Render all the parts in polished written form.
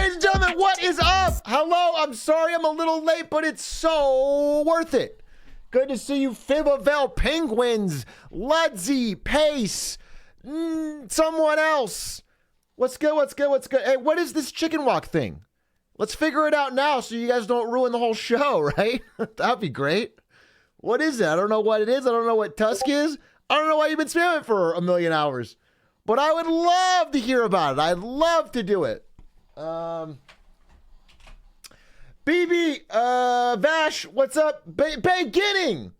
Ladies and gentlemen, what is up? Hello, I'm sorry I'm a little late, but it's so worth it. Good to see you, Fibavel Penguins, Ludsy, Pace, someone else. What's good, what's good, what's good? Hey, what is this chicken walk thing? Let's figure it out now so you guys don't ruin the whole show, right? That'd be great. What is it? I don't know what it is. I don't know what Tusk is. I don't know why you've been spamming for a million hours. But I would love to hear about it. I'd love to do it. BB, Vash, what's up? Beginning.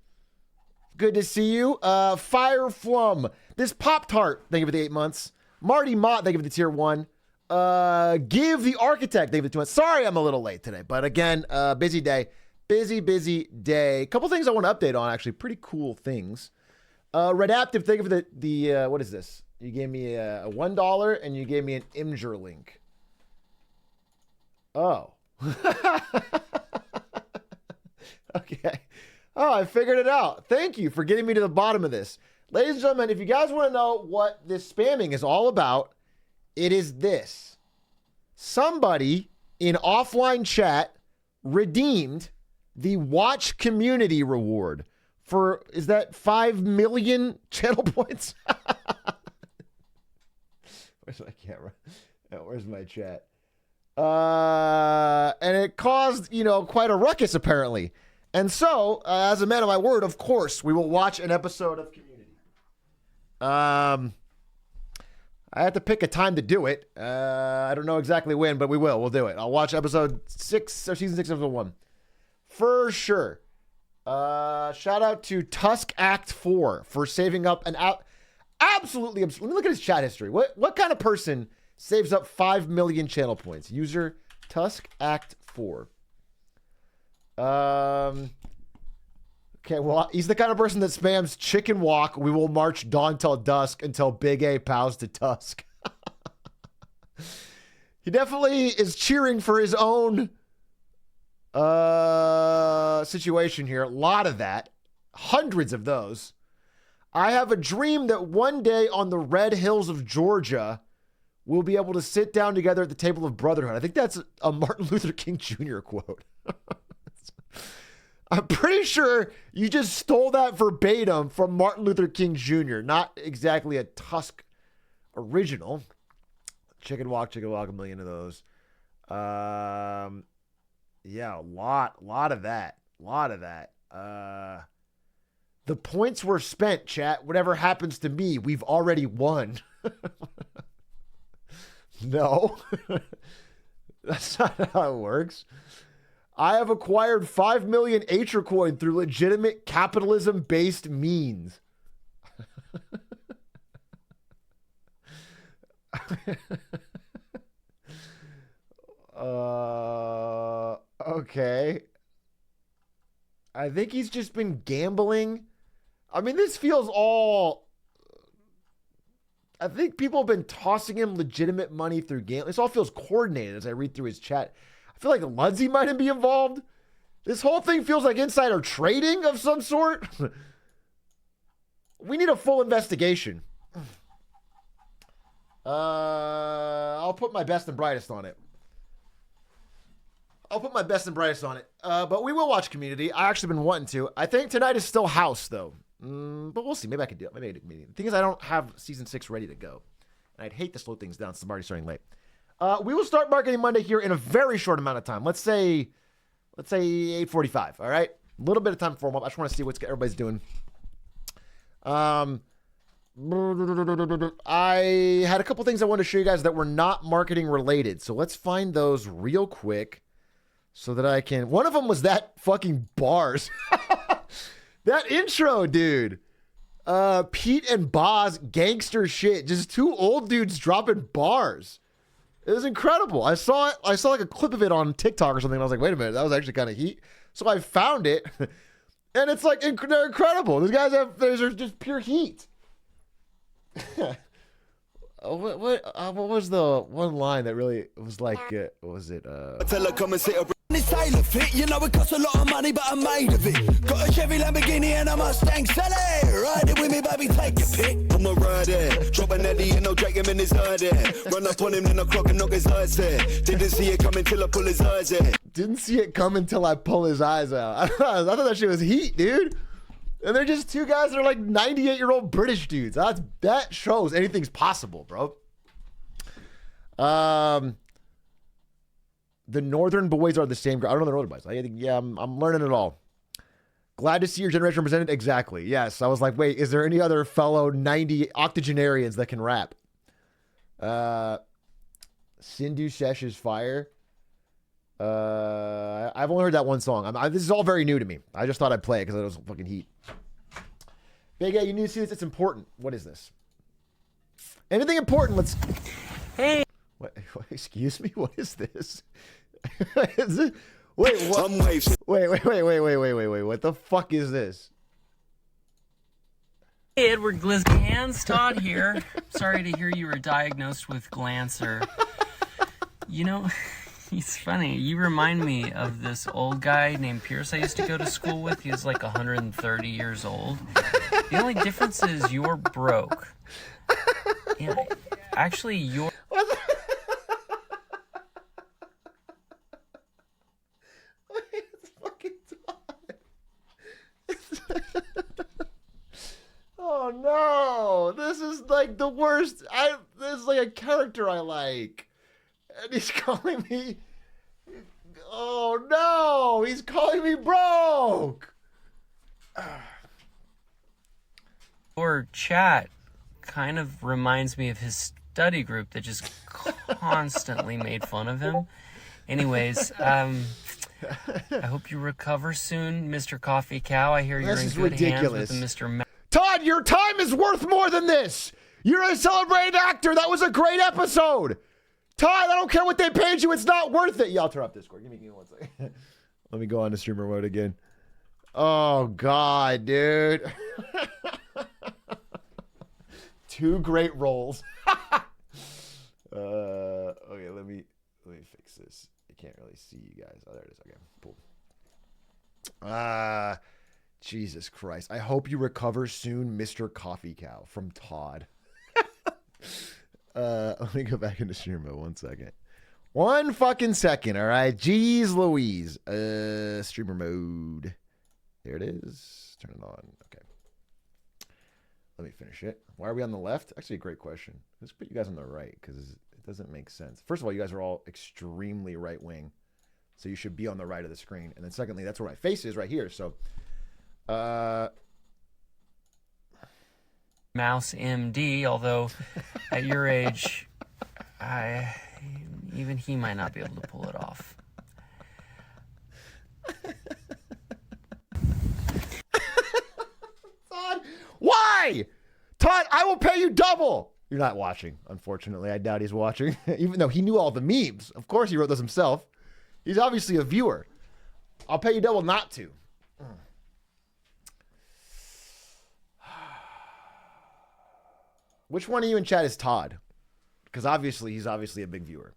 Good to see you. Fireflum. This Pop-Tart, thank you for the 8 months. Marty Mott, thank you for the tier 1. Give the Architect, thank you for the 2 months. Sorry I'm a little late today, but again, busy day. Busy day. Couple things I want to update on, actually. Pretty cool things. Redaptive, thank you for the what is this? You gave me a $1 and you gave me an Imgur link. Oh. Okay. Oh, I figured it out. Thank you for getting me to the bottom of this. Ladies and gentlemen, if you guys want to know what this spamming is all about, it is this. Somebody in offline chat redeemed the watch community reward for, is that 5 million channel points? Where's my camera? Oh, where's my chat? And it caused, quite a ruckus apparently. And so, as a man of my word, of course, we will watch an episode of Community. I have to pick a time to do it. I don't know exactly when, but we will. We'll do it. I'll watch episode 6 or season 6, episode 1. For sure. Shout out to Tusk Act 4 for saving up an absolutely. Let me look at his chat history. What kind of person saves up 5 million channel points? User Tusk Act 4. Okay, well, he's the kind of person that spams chicken walk. We will march dawn till dusk until Big A pows to Tusk. He definitely is cheering for his own situation here. A lot of that. Hundreds of those. I have a dream that one day on the red hills of Georgia, we'll be able to sit down together at the table of brotherhood. I think that's a Martin Luther King Jr. quote. I'm pretty sure you just stole that verbatim from Martin Luther King Jr. Not exactly a Tusk original. Chicken walk, a million of those. Yeah, a lot of that. The points were spent, chat. Whatever happens to me, we've already won. No. That's not how it works. I have acquired 5 million Atrioc coin through legitimate capitalism-based means. Okay. I think he's just been gambling. I mean, this feels all... I think people have been tossing him legitimate money through gambling. This all feels coordinated as I read through his chat. I feel like Ludsy might be involved. This whole thing feels like insider trading of some sort. We need a full investigation. I'll put my best and brightest on it. But we will watch Community. I actually been wanting to. I think tonight is still House, though. But we'll see. Maybe I can do it. Maybe I can do Community. The thing is, I don't have season 6 ready to go. And I'd hate to slow things down since I'm already starting late. We will start Marketing Monday here in a very short amount of time. Let's say 8:45. All right, a little bit of time for warm up. I just want to see what everybody's doing. I had a couple things I wanted to show you guys that were not marketing related. So let's find those real quick so that I can. One of them was that fucking bars. That intro, dude. Pete and Boz gangster shit. Just two old dudes dropping bars. It was incredible. I saw like a clip of it on TikTok or something. And I was like, wait a minute, that was actually kind of heat. So I found it, and it's like they're incredible. These guys are just pure heat. What was the one line that really was like? What was it? This tailor fit, you know it costs a lot of money, but I'm made of it. Got a Chevy Lamborghini and a Mustang Sally. Ride it with me, baby, take your pick. I'm a rider, drop an Eddie and I'll drag him in his eye there. Run up on him, then I'll clock and knock his eyes there. Didn't see it coming till I pull his eyes there. Didn't see it coming till I pull his eyes out. I thought that shit was heat, dude. And they're just two guys that are like 98-year-old British dudes. That shows anything's possible, bro. The Northern boys are the same. I don't know the Northern boys. I'm learning it all. Glad to see your generation represented. Exactly. Yes. I was like, wait, is there any other fellow 90 octogenarians that can rap? Sindhu Sesh's Fire. I've only heard that one song. This is all very new to me. I just thought I'd play it because it was fucking heat. Big A, you need to see this. It's important. What is this? Anything important? Let's. Hey. What? Excuse me. What is this? Is it? Wait. What? Wait. What the fuck is this? Hey, Edward Glizzy Hands, Todd here. Sorry to hear you were diagnosed with glancer. You know, he's funny. You remind me of this old guy named Pierce I used to go to school with. He was like 130 years old. The only difference is you're broke. Yeah, actually, you're... Oh no, this is like the worst. This is like a character I like. And he's calling me. Oh no, he's calling me broke. Your chat kind of reminds me of his study group that just constantly made fun of him. Anyways, I hope you recover soon, Mr. Coffee Cow. I hear you're in good hands with Mr. Todd, your time is worth more than this. You're a celebrated actor. That was a great episode. Todd, I don't care what they paid you. It's not worth it. Yeah, I'll turn off Discord. Give me 1 second. Let me go on to streamer mode again. Oh, God, dude. 2 great roles. Okay, let me fix this. I can't really see you guys. Oh, there it is. Okay, cool. Jesus Christ. I hope you recover soon, Mr. Coffee Cow from Todd. Let me go back into stream mode 1 second. 1 fucking second, all right? Jeez Louise. Streamer mode. There it is. Turn it on. Okay. Let me finish it. Why are we on the left? Actually, a great question. Let's put you guys on the right because it doesn't make sense. First of all, you guys are all extremely right wing. So you should be on the right of the screen. And then secondly, that's where my face is right here. So... Mouse MD, although at your age, even he might not be able to pull it off. Todd, why? Todd, I will pay you double. You're not watching, unfortunately. I doubt he's watching, even though he knew all the memes. Of course, he wrote those himself. He's obviously a viewer. I'll pay you double not to. Which one of you in chat is Todd? Because he's obviously a big viewer.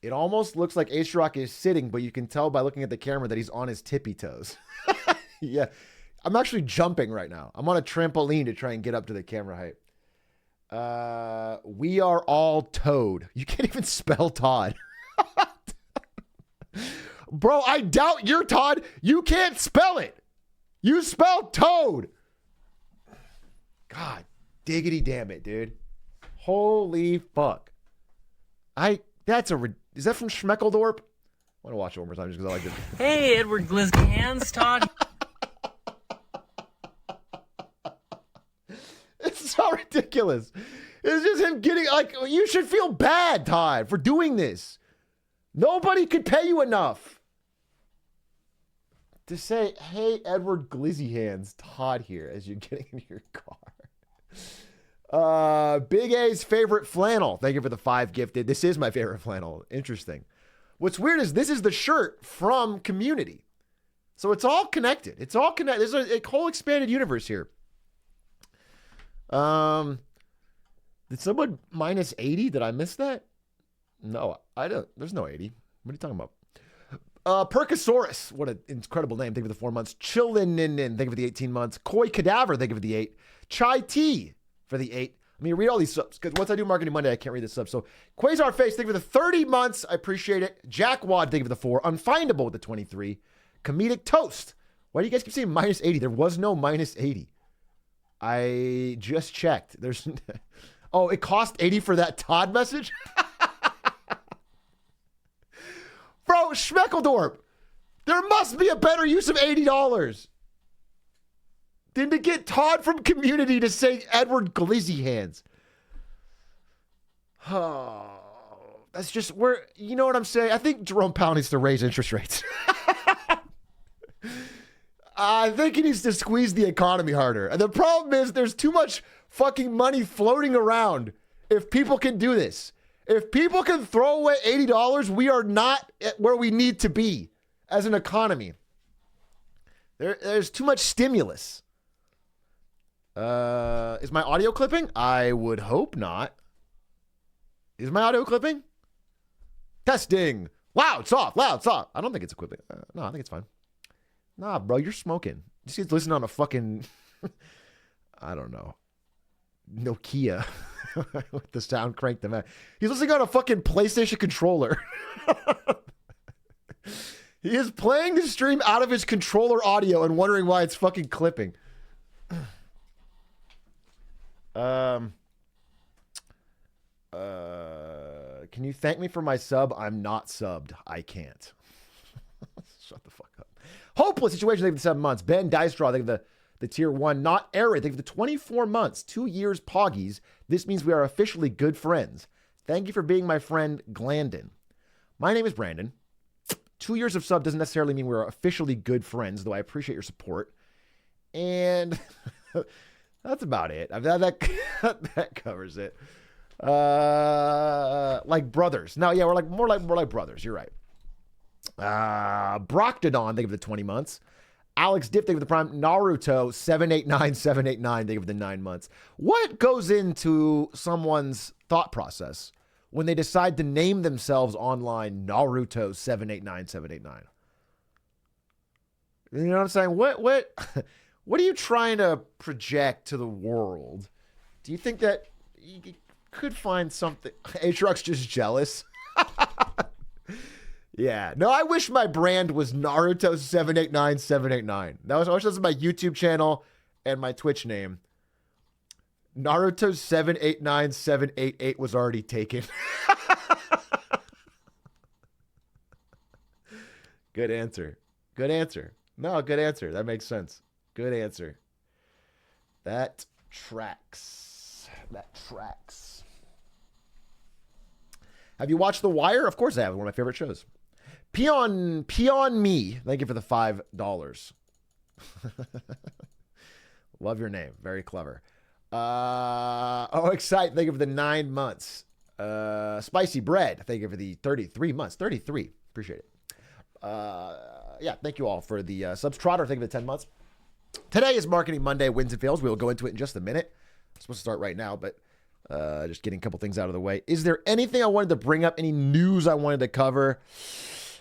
It almost looks like Atrioc is sitting, but you can tell by looking at the camera that he's on his tippy toes. Yeah. I'm actually jumping right now. I'm on a trampoline to try and get up to the camera height. We are all Toad. You can't even spell Todd. Bro, I doubt you're Todd. You can't spell it. You spell Toad. God, diggity damn it, dude. Holy fuck. Is that from Schmeckeldorp? I want to watch it one more time just because I like it. Hey, Edward Glizzy Hands, Todd. It's so ridiculous. It's just him getting, like, you should feel bad, Todd, for doing this. Nobody could pay you enough to say, hey, Edward Glizzy Hands, Todd here, as you're getting into your car. Big A's favorite flannel. Thank you for the 5 gifted. This is my favorite flannel. Interesting. What's weird is this is the shirt from Community. So it's all connected. It's all connected. There's a whole expanded universe here. Did someone minus 80? Did I miss that? No, I don't. There's no 80. What are you talking about? Percosaurus, what an incredible name. Thank you for the 4 months. Chillin', thank you for the 18 months. Koi Cadaver, thank you for the 8. Chai Tea for the 8. I mean, read all these subs, because once I do Marketing Monday, I can't read the subs. So, Quasar Face, thank you for the 30 months. I appreciate it. Jackwad, thank you for the 4. Unfindable with the 23. Comedic Toast. Why do you guys keep saying minus 80? There was no minus 80. I just checked. There's... Oh, it cost 80 for that Todd message? Bro, Schmeckeldorp, there must be a better use of $80 than to get Todd from Community to say Edward Glizzy hands. Oh, that's just where, you know what I'm saying? I think Jerome Powell needs to raise interest rates. I think he needs to squeeze the economy harder. And the problem is there's too much fucking money floating around if people can do this. If people can throw away $80, we are not at where we need to be as an economy. There's too much stimulus. Is my audio clipping? I would hope not. Is my audio clipping? Testing. Loud, soft, loud, soft. I don't think it's equipping. No, I think it's fine. Nah, bro, you're smoking. This kid's listening on a fucking, I don't know, Nokia with the sound cranked them out. He's listening on a fucking PlayStation controller. He is playing the stream out of his controller audio and wondering why it's fucking clipping. Can you thank me for my sub? I'm not subbed. I can't. Shut the fuck up. Hopeless situation. Think of the 7 months. Ben Dystraw. Think of the tier 1. Not Arid. Think of the 24 months. 2 years. Poggies. This means we are officially good friends. Thank you for being my friend, Glandon. My name is Brandon. 2 years of sub doesn't necessarily mean we're officially good friends, though I appreciate your support. And that's about it. That covers it. Like brothers. No, yeah, we're more like brothers. You're right. Broctodon, think of the 20 months. Alex Diff, think of the prime. Naruto, 789, think of the 9 months. What goes into someone's thought process when they decide to name themselves online Naruto 789? You know what I'm saying? What are you trying to project to the world? Do you think that you could find something? Atrioc just jealous. Yeah. No, I wish my brand was Naruto 789. I wish this was my YouTube channel and my Twitch name. Naruto 789 was already taken. Good answer. Good answer. No, good answer. That makes sense. Good answer. That tracks. Have you watched The Wire? Of course I have. One of my favorite shows. Peon Me. Thank you for the $5. Love your name. Very clever. Excite. Thank you for the 9 months. Spicy Bread. Thank you for the 33 months. 33. Appreciate it. Yeah, thank you all for the subs. Trotter, thank you for the 10 months. Today is Marketing Monday, wins and fails. We will go into it in just a minute. I'm supposed to start right now, but just getting a couple things out of the way. Is there anything I wanted to bring up? Any news I wanted to cover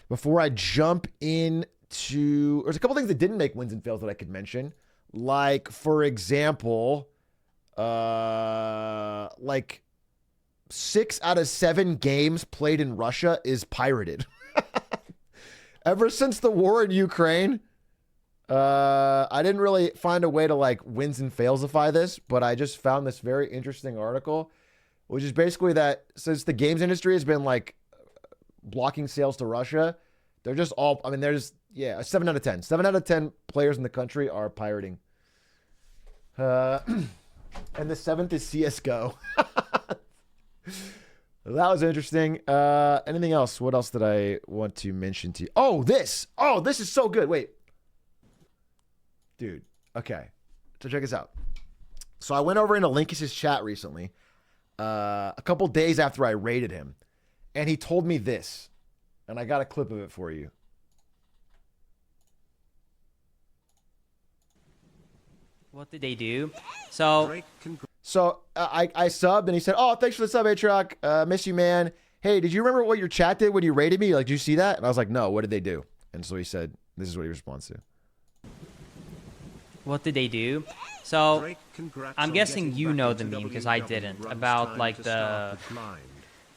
before I jump into... There's a couple things that didn't make wins and fails that I could mention. Like, for example, like 6 out of 7 games played in Russia is pirated. Ever since the war in Ukraine, I didn't really find a way to like wins and failsify this, but I just found this very interesting article, which is basically that since the games industry has been like blocking sales to Russia, they're just all, I mean, there's, yeah, 7 out of 10. 7 out of 10 players in the country are pirating. And the 7th is CSGO. That was interesting. Anything else? What else did I want to mention to you? Oh, this is so good. Wait. Dude. Okay. So check this out. So I went over into Linkus's chat recently, a couple days after I raided him, and he told me this, and I got a clip of it for you. What did they do? So I subbed, and he said, "Oh, thanks for the sub, Atrioc. Miss you, man. hey, did you remember what your chat did when you rated me? Like, did you see that? And I was like, no, what did they do? And so he said, this is what he responds to. What did they do? So, Drake, congrats I'm on guessing getting you back know into the meme because I WWE. didn't. Runs About time like to start the to climb.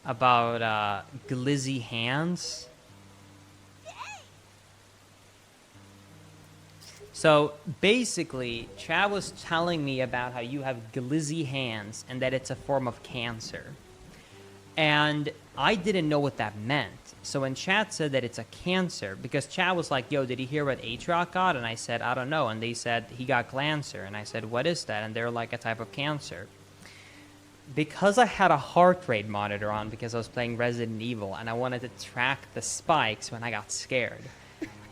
about glizzy hands. So basically, Chad was telling me about how you have glizzy hands and that it's a form of cancer. And I didn't know what that meant. So when Chad said that it's a cancer, because Chad was like, yo, did he hear what Atrioc got? And I said, I don't know. And they said he got glancer. And I said, what is that? And they're like a type of cancer. Because I had a heart rate monitor on because I was playing Resident Evil and I wanted to track the spikes when I got scared.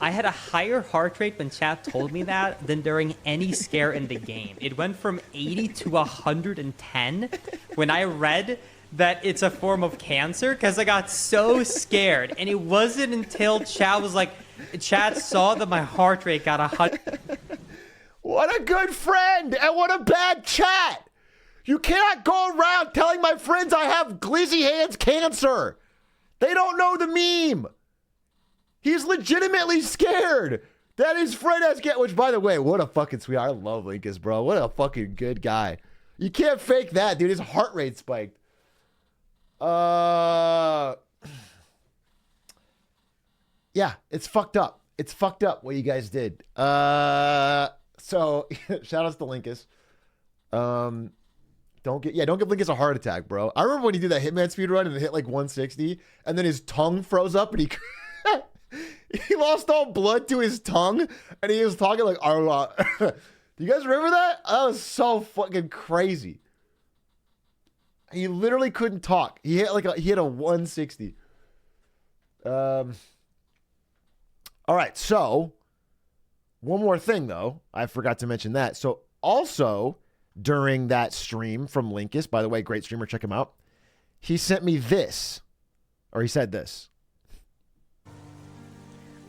I had a higher heart rate when Chad told me that than during any scare in the game. It went from 80 to 110 when I read that it's a form of cancer because I got so scared. And it wasn't until Chad was like, Chad saw that my heart rate got 100. What a good friend and what a bad chat. You cannot go around telling my friends I have glizzy hands cancer. They don't know the meme. He's legitimately scared that his friend has cancer. Which, by the way, what a fucking sweetheart. I love Linkus, bro. What a fucking good guy. You can't fake that, dude. His heart rate spiked. Yeah, it's fucked up. It's fucked up what you guys did. So shout outs to Linkus. Don't give Linkus a heart attack, bro. I remember when he did that Hitman speedrun and it hit like 160 and then his tongue froze up and he he lost all blood to his tongue and he was talking like Arla. Do you guys remember that? That was so fucking crazy. He literally couldn't talk. He hit a 160. All right, so one more thing though. I forgot to mention that. So also during that stream from Linkus, by the way, great streamer, check him out. He sent me this, or he said this.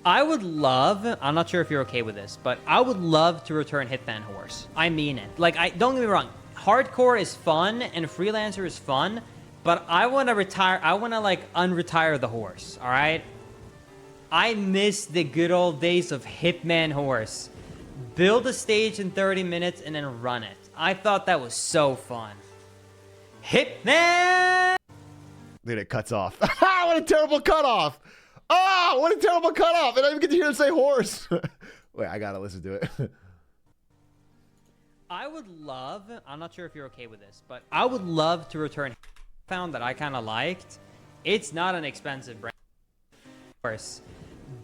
I would love, I'm not sure if you're okay with this, but I would love to return Hitman Horse. I mean it. Like, don't get me wrong. Hardcore is fun and Freelancer is fun, but I want to retire. I want to like unretire the horse. All right. I miss the good old days of Hitman Horse. Build a stage in 30 minutes and then run it. I thought that was so fun. Hitman! Dude, it cuts off. What a terrible cutoff. Oh, what a terrible cutoff. And I didn't even get to hear him say horse. Wait, I got to listen to it. I would love, I'm not sure if you're okay with this, but I would love to return found that I kind of liked. It's not an expensive brand. Horse.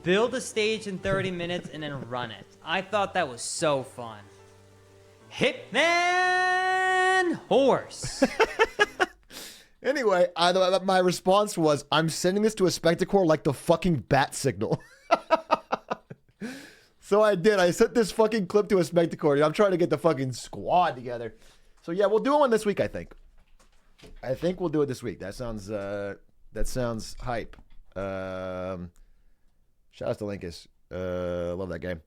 Build a stage in 30 minutes and then run it. I thought that was so fun. Hitman Horse. Anyway, my response was, I'm sending this to a Spectacore like the fucking bat signal. So I did. I sent this fucking clip to a Spectacore. I'm trying to get the fucking squad together. So yeah, we'll do one this week, I think. I think we'll do it this week. That sounds hype. Shout out to Linkus. Love that game.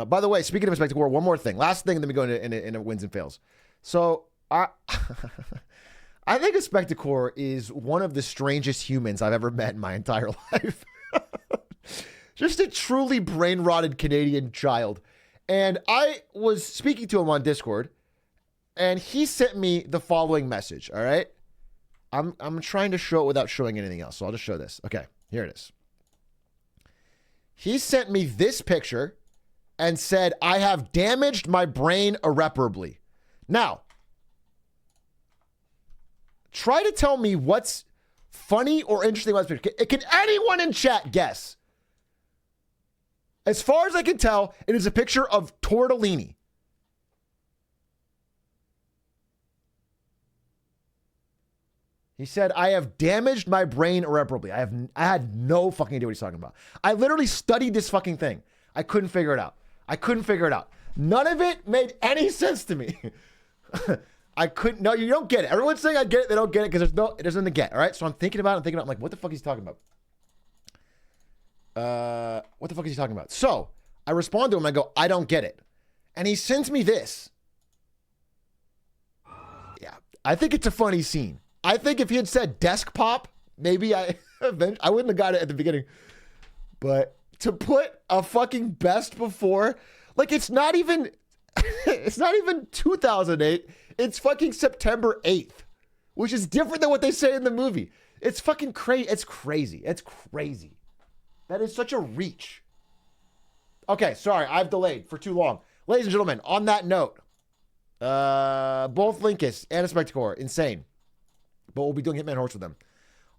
By the way, speaking of Spectacore, one more thing. Last thing, and then we go into wins and fails. So I think a Spectacore is one of the strangest humans I've ever met in my entire life. Just a truly brain-rotted Canadian child. And I was speaking to him on Discord, and he sent me the following message, all right? I'm trying to show it without showing anything else, so I'll just show this. Okay, here it is. He sent me this picture and said, I have damaged my brain irreparably. Now, try to tell me what's funny or interesting about this picture. Can anyone in chat guess? As far as I can tell, it is a picture of tortellini. He said, I have damaged my brain irreparably. I had no fucking idea what he's talking about. I literally studied this fucking thing. I couldn't figure it out. None of it made any sense to me. I couldn't. No, you don't get it. Everyone's saying I get it. They don't get it because it doesn't get. All right. So I'm thinking about it. I'm like, what the fuck is he talking about? What the fuck is he talking about? So I respond to him. I go, I don't get it. And he sends me this. Yeah. I think it's a funny scene. I think if he had said desk pop, maybe I wouldn't have got it at the beginning. But to put a fucking best before, like it's not even 2008. It's fucking September 8th, which is different than what they say in the movie. It's fucking crazy. It's crazy. It's crazy. That is such a reach. Okay, sorry, I've delayed for too long. Ladies and gentlemen, on that note, both Linkus and Spectacore, insane. But we'll be doing Hitman Horse with them.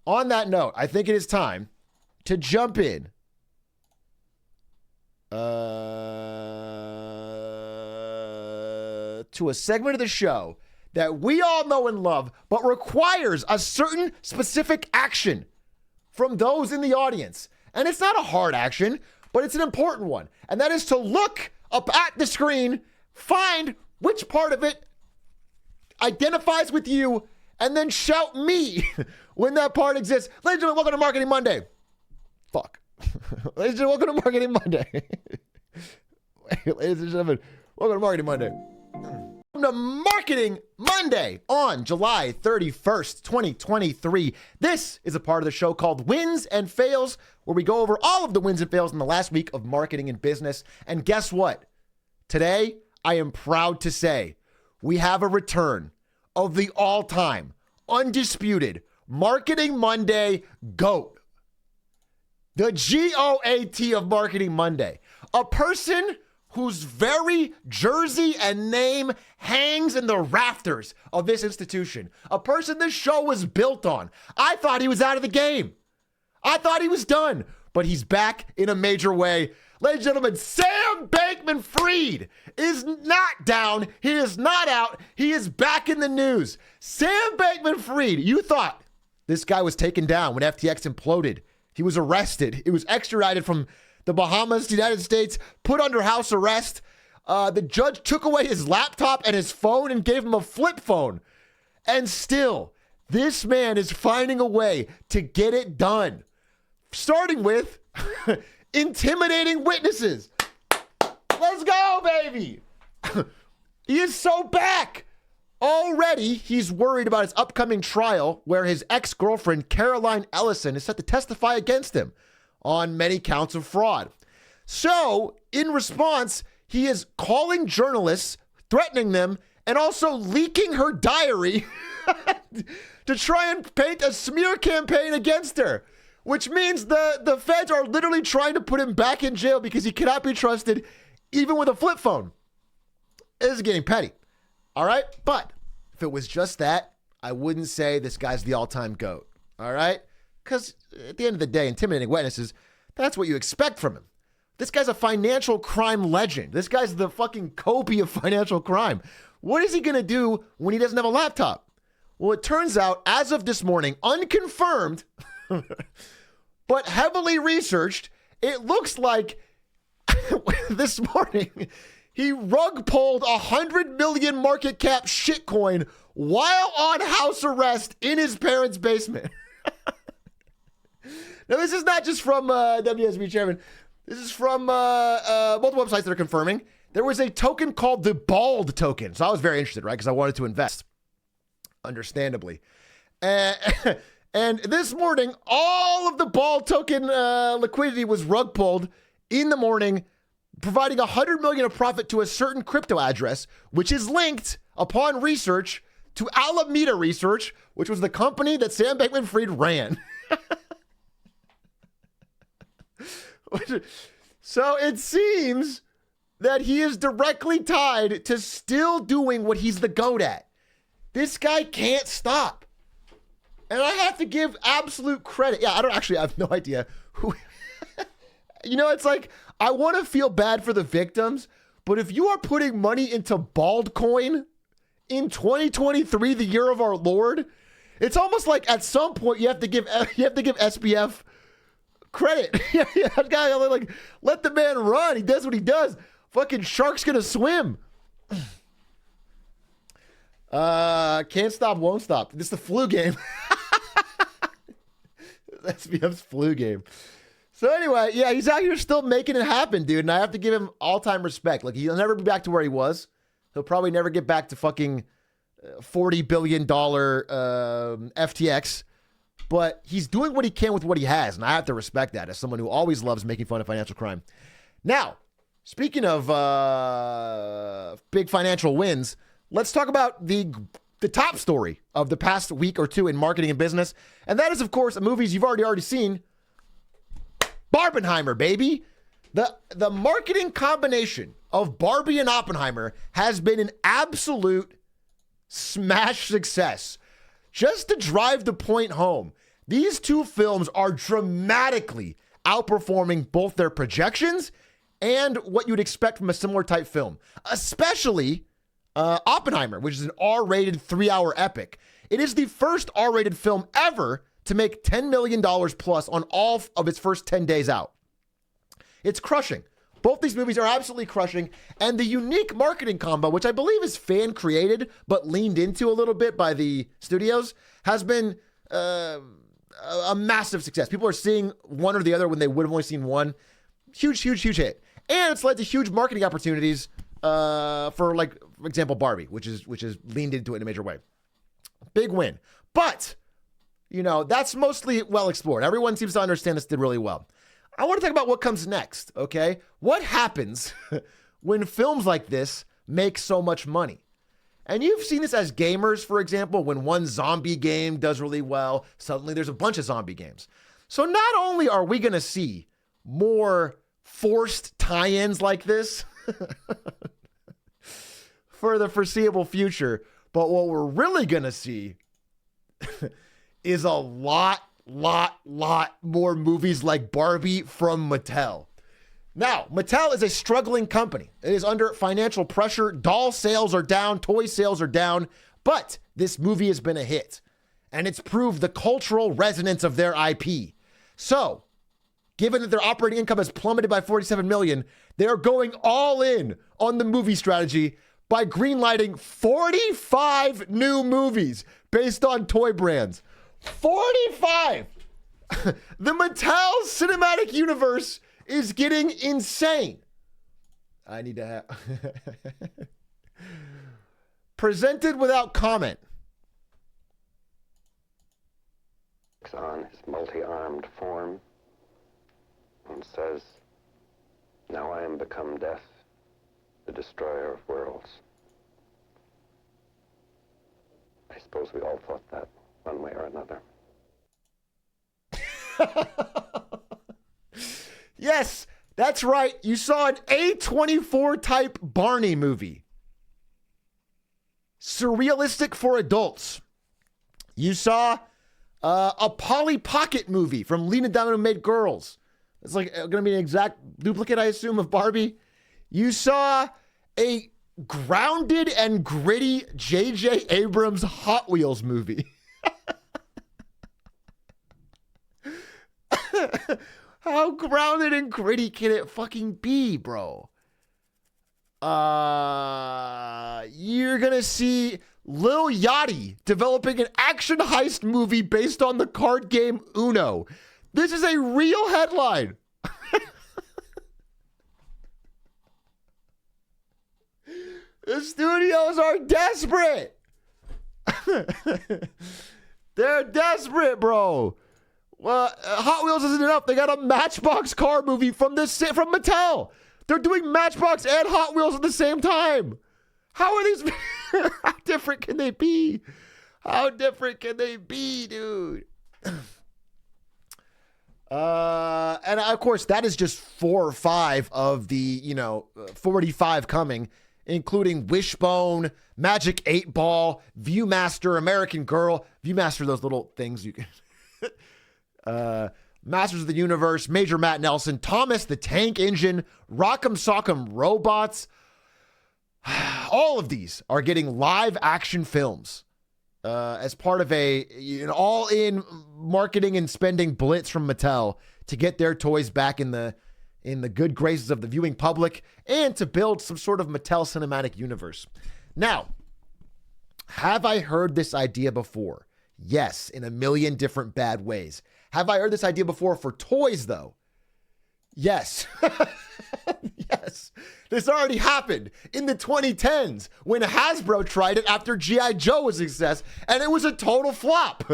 On that note, I think it is time to jump in to a segment of the show that we all know and love, but requires a certain specific action from those in the audience. And it's not a hard action, but it's an important one. And that is to look up at the screen, find which part of it identifies with you, and then shout me when that part exists. Ladies and gentlemen, welcome to Marketing Monday. Fuck. Ladies and gentlemen, welcome to Marketing Monday. Ladies and gentlemen, welcome to Marketing Monday. Welcome to Marketing Monday on July 31st, 2023. This is a part of the show called Wins and Fails, where we go over all of the wins and fails in the last week of marketing and business. And guess what? Today, I am proud to say we have a return of the all-time, undisputed Marketing Monday GOAT. The GOAT of Marketing Monday. A person whose very jersey and name hangs in the rafters of this institution. A person this show was built on. I thought he was out of the game. I thought he was done, but he's back in a major way. Ladies and gentlemen, Sam Bankman-Fried is not down. He is not out. He is back in the news. Sam Bankman-Fried, you thought this guy was taken down when FTX imploded. He was arrested. He was extradited from the Bahamas to the United States, put under house arrest. The judge took away his laptop and his phone and gave him a flip phone. And still, this man is finding a way to get it done. Starting with intimidating witnesses. Let's go, baby. He is so back. Already, he's worried about his upcoming trial where his ex-girlfriend, Caroline Ellison, is set to testify against him on many counts of fraud. So, in response, he is calling journalists, threatening them, and also leaking her diary to try and paint a smear campaign against her, which means the feds are literally trying to put him back in jail because he cannot be trusted even with a flip phone. This is getting petty. All right? But if it was just that, I wouldn't say this guy's the all-time GOAT. All right? Because at the end of the day, intimidating witnesses, that's what you expect from him. This guy's a financial crime legend. This guy's the fucking Kobe of financial crime. What is he going to do when he doesn't have a laptop? Well, it turns out, as of this morning, unconfirmed, but heavily researched, it looks like this morning he rug pulled 100 million market cap shitcoin while on house arrest in his parents' basement. Now, this is not just from WSB chairman. This is from multiple websites that are confirming. There was a token called the Bald token. So I was very interested, right? Because I wanted to invest, understandably. And this morning, all of the Bald token liquidity was rug pulled in the morning, providing 100 million of profit to a certain crypto address, which is linked upon research to Alameda Research, which was the company that Sam Bankman-Fried ran. So it seems that he is directly tied to still doing what he's the GOAT at. This guy can't stop. And I have to give absolute credit. Yeah, I have no idea who. It's like, I want to feel bad for the victims, but if you are putting money into Bald coin in 2023, the year of our Lord, it's almost like at some point you have to give SBF credit. Like, let the man run. He does what he does. Fucking shark's gonna swim. Can't stop, won't stop. This is the flu game. SBF's flu game. So anyway, yeah, he's out here still making it happen, dude. And I have to give him all-time respect. Like, he'll never be back to where he was. He'll probably never get back to fucking $40 billion FTX. but he's doing what he can with what he has, and I have to respect that as someone who always loves making fun of financial crime. Now, speaking of big financial wins, let's talk about the top story of the past week or two in marketing and business, and that is, of course, movies you've already seen. Barbenheimer, baby. The marketing combination of Barbie and Oppenheimer has been an absolute smash success. Just to drive the point home, these two films are dramatically outperforming both their projections and what you'd expect from a similar type film, especially Oppenheimer, which is an R-rated 3-hour epic. It is the first R-rated film ever to make $10 million plus on all of its first 10 days out. It's crushing. Both these movies are absolutely crushing, and the unique marketing combo, which I believe is fan-created but leaned into a little bit by the studios, has been a massive success. People are seeing one or the other when they would have only seen one. Huge, huge, huge hit. And it's led to huge marketing opportunities for, like, for example, Barbie, which is leaned into it in a major way. Big win. But, you know, that's mostly well explored. Everyone seems to understand this did really well. I want to talk about what comes next, okay? What happens when films like this make so much money? And you've seen this as gamers, for example, when one zombie game does really well, suddenly there's a bunch of zombie games. So not only are we going to see more forced tie-ins like this for the foreseeable future, but what we're really going to see is a lot more movies like Barbie from Mattel. Now, Mattel is a struggling company. It is under financial pressure. Doll sales are down, toy sales are down, but this movie has been a hit, and it's proved the cultural resonance of their IP. So, given that their operating income has plummeted by $47 million, they are going all in on the movie strategy by greenlighting 45 new movies based on toy brands. 45! The Mattel Cinematic Universe is getting insane. I need to have... Presented without comment. On his multi-armed form and says, "Now I am become death, the destroyer of worlds." I suppose we all thought that one way or another. Yes, that's right. You saw an A24 type Barney movie. Surrealistic for adults. You saw a Polly Pocket movie from Lena Dunham Who Made Girls. It's like going to be an exact duplicate, I assume, of Barbie. You saw a grounded and gritty J.J. Abrams Hot Wheels movie. How grounded and gritty can it fucking be, bro? You're gonna see Lil Yachty developing an action heist movie based on the card game Uno. This is a real headline. The studios are desperate. They're desperate, bro. Well, Hot Wheels isn't enough. They got a Matchbox car movie from Mattel. They're doing Matchbox and Hot Wheels at the same time. How are these? How different can they be? How different can they be, dude? And of course, that is just 4 or 5 of the 45 coming, including Wishbone, Magic 8 Ball, Viewmaster, American Girl. Viewmaster, those little things you can. Masters of the Universe, Major Matt Nelson, Thomas the Tank Engine, Rock'em Sock'em Robots. All of these are getting live action films as part of an all-in marketing and spending blitz from Mattel to get their toys back in the good graces of the viewing public and to build some sort of Mattel cinematic universe. Now, have I heard this idea before? Yes, in a million different bad ways. Have I heard this idea before for toys, though? Yes. Yes. This already happened in the 2010s when Hasbro tried it after G.I. Joe was a success, and it was a total flop.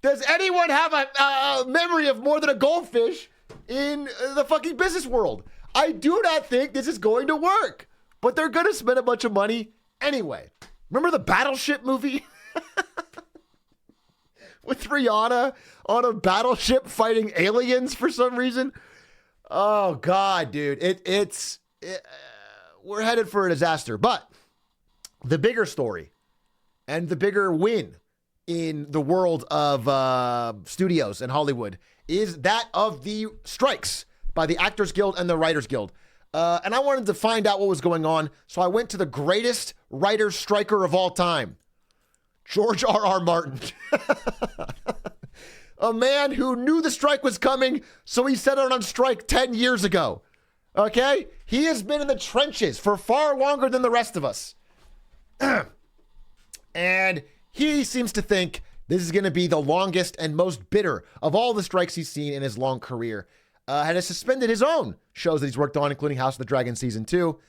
Does anyone have a memory of more than a goldfish in the fucking business world? I do not think this is going to work, but they're going to spend a bunch of money anyway. Remember the Battleship movie? With Rihanna on a battleship fighting aliens for some reason? Oh, God, dude. We're headed for a disaster. But the bigger story and the bigger win in the world of studios and Hollywood is that of the strikes by the Actors Guild and the Writers Guild. And I wanted to find out what was going on, so I went to the greatest writer striker of all time, George R.R. Martin. A man who knew the strike was coming, so he set out on strike 10 years ago. Okay? He has been in the trenches for far longer than the rest of us. And he seems to think this is going to be the longest and most bitter of all the strikes he's seen in his long career. And has suspended his own shows that he's worked on, including House of the Dragon Season 2.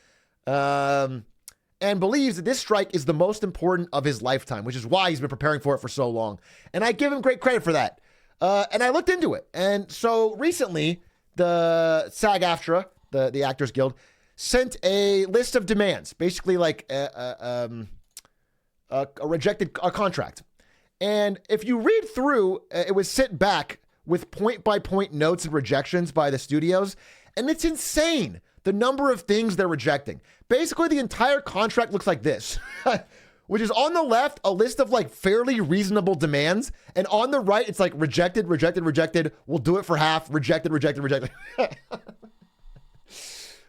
And believes that this strike is the most important of his lifetime, which is why he's been preparing for it for so long. And I give him great credit for that. And I looked into it. And so recently, the SAG-AFTRA, the Actors Guild, sent a list of demands, basically like a rejected contract. And if you read through, it was sent back with point-by-point notes and rejections by the studios. And it's insane, the number of things they're rejecting. Basically, the entire contract looks like this, which is on the left, a list of like fairly reasonable demands. And on the right, it's like rejected, rejected, rejected. We'll do it for half. Rejected, rejected, rejected.